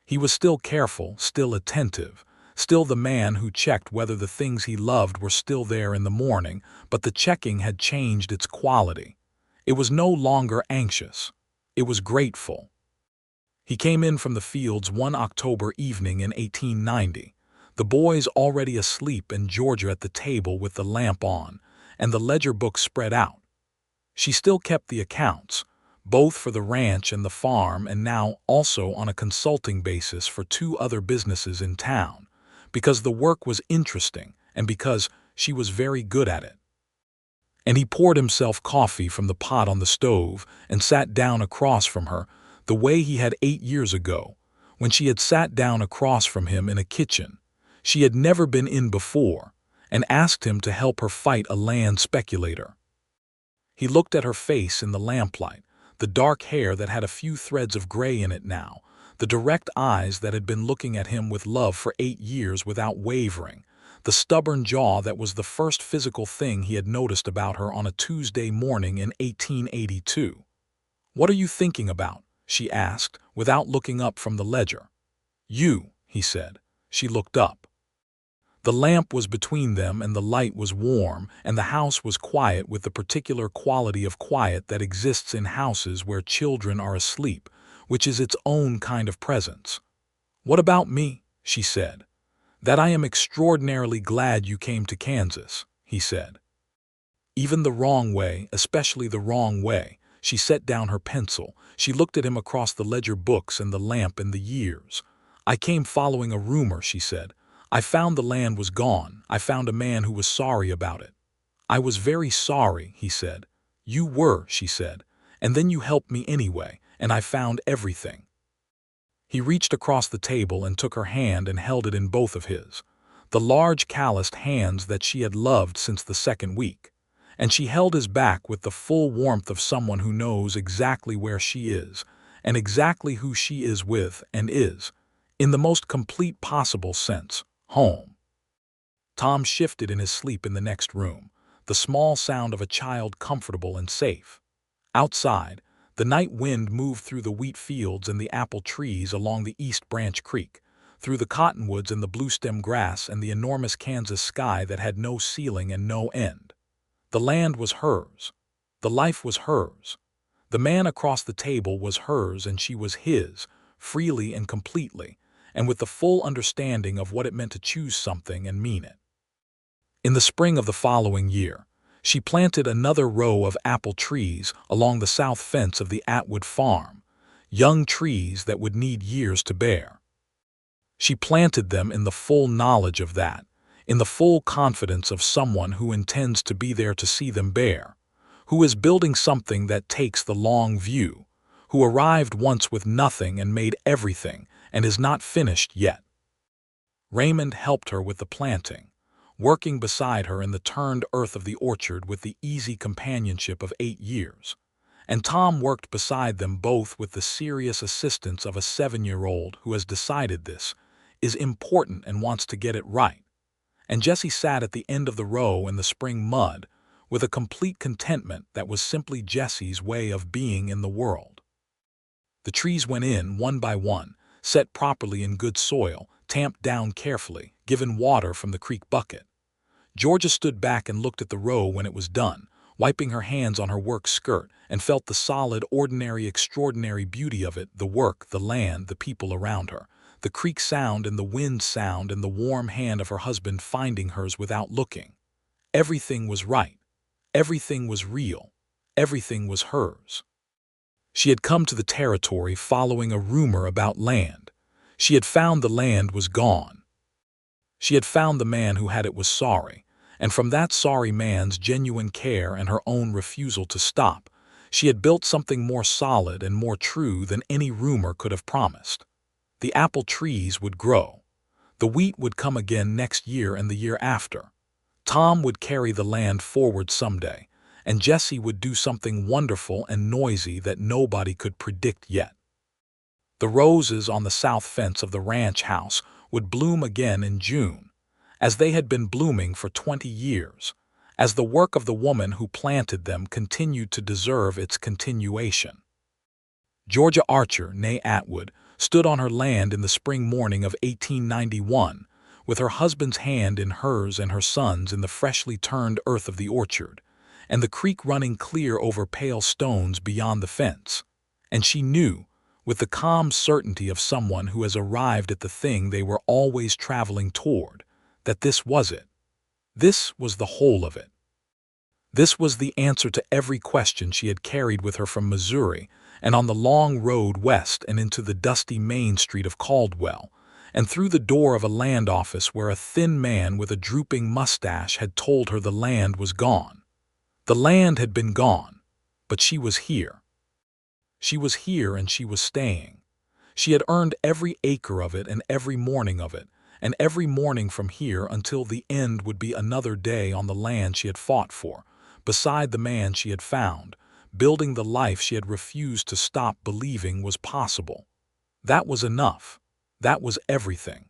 He was still careful, still attentive, still the man who checked whether the things he loved were still there in the morning, but the checking had changed its quality. It was no longer anxious. It was grateful. He came in from the fields one October evening in 1890, the boys already asleep and Georgia at the table with the lamp on, and the ledger book spread out. She still kept the accounts, both for the ranch and the farm, and now also on a consulting basis for 2 other businesses in town, because the work was interesting and because she was very good at it. And he poured himself coffee from the pot on the stove and sat down across from her, the way he had 8 years ago, when she had sat down across from him in a kitchen she had never been in before, and asked him to help her fight a land speculator. He looked at her face in the lamplight, the dark hair that had a few threads of gray in it now, the direct eyes that had been looking at him with love for 8 years without wavering, the stubborn jaw that was the first physical thing he had noticed about her on a Tuesday morning in 1882. "What are you thinking about?" she asked, without looking up from the ledger. "You," he said. She looked up. The lamp was between them and the light was warm, and the house was quiet with the particular quality of quiet that exists in houses where children are asleep, which is its own kind of presence. "What about me?" she said. "That I am extraordinarily glad you came to Kansas," he said. "Even the wrong way, especially the wrong way." She set down her pencil. She looked at him across the ledger books and the lamp and the years. "I came following a rumor," she said. "I found the land was gone. I found a man who was sorry about it." "I was very sorry," he said. "You were," she said. "And then you helped me anyway, and I found everything." He reached across the table and took her hand and held it in both of his, the large calloused hands that she had loved since the second week. And she held his back with the full warmth of someone who knows exactly where she is, and exactly who she is with, and is, in the most complete possible sense, home. Tom shifted in his sleep in the next room, the small sound of a child comfortable and safe. Outside, the night wind moved through the wheat fields and the apple trees along the East Branch Creek, through the cottonwoods and the bluestem grass and the enormous Kansas sky that had no ceiling and no end. The land was hers. The life was hers. The man across the table was hers, and she was his, freely and completely, and with the full understanding of what it meant to choose something and mean it. In the spring of the following year, she planted another row of apple trees along the south fence of the Atwood farm, young trees that would need years to bear. She planted them in the full knowledge of that, in the full confidence of someone who intends to be there to see them bear, who is building something that takes the long view, who arrived once with nothing and made everything and is not finished yet. Raymond helped her with the planting, working beside her in the turned earth of the orchard with the easy companionship of 8 years, and Tom worked beside them both with the serious assistance of a 7-year-old who has decided this is important and wants to get it right. And Jessie sat at the end of the row in the spring mud with a complete contentment that was simply Jessie's way of being in the world. The trees went in one by one, set properly in good soil, tamped down carefully, given water from the creek bucket. Georgia stood back and looked at the row when it was done, wiping her hands on her work skirt, and felt the solid, ordinary, extraordinary beauty of it, the work, the land, the people around her, the creek sound and the wind sound and the warm hand of her husband finding hers without looking. Everything was right. Everything was real. Everything was hers. She had come to the territory following a rumor about land. She had found the land was gone. She had found the man who had it was sorry, and from that sorry man's genuine care and her own refusal to stop, she had built something more solid and more true than any rumor could have promised. The apple trees would grow. The wheat would come again next year and the year after. Tom would carry the land forward someday, and Jessie would do something wonderful and noisy that nobody could predict yet. The roses on the south fence of the ranch house would bloom again in June, as they had been blooming for 20 years, as the work of the woman who planted them continued to deserve its continuation. Georgia Archer, née Atwood, stood on her land in the spring morning of 1891, with her husband's hand in hers and her son's in the freshly turned earth of the orchard, and the creek running clear over pale stones beyond the fence. And she knew, with the calm certainty of someone who has arrived at the thing they were always traveling toward, that this was it. This was the whole of it. This was the answer to every question she had carried with her from Missouri and on the long road west and into the dusty main street of Caldwell, and through the door of a land office where a thin man with a drooping mustache had told her the land was gone. The land had been gone, but she was here. She was here and she was staying. She had earned every acre of it and every morning of it, and every morning from here until the end would be another day on the land she had fought for, beside the man she had found, building the life she had refused to stop believing was possible. That was enough. That was everything.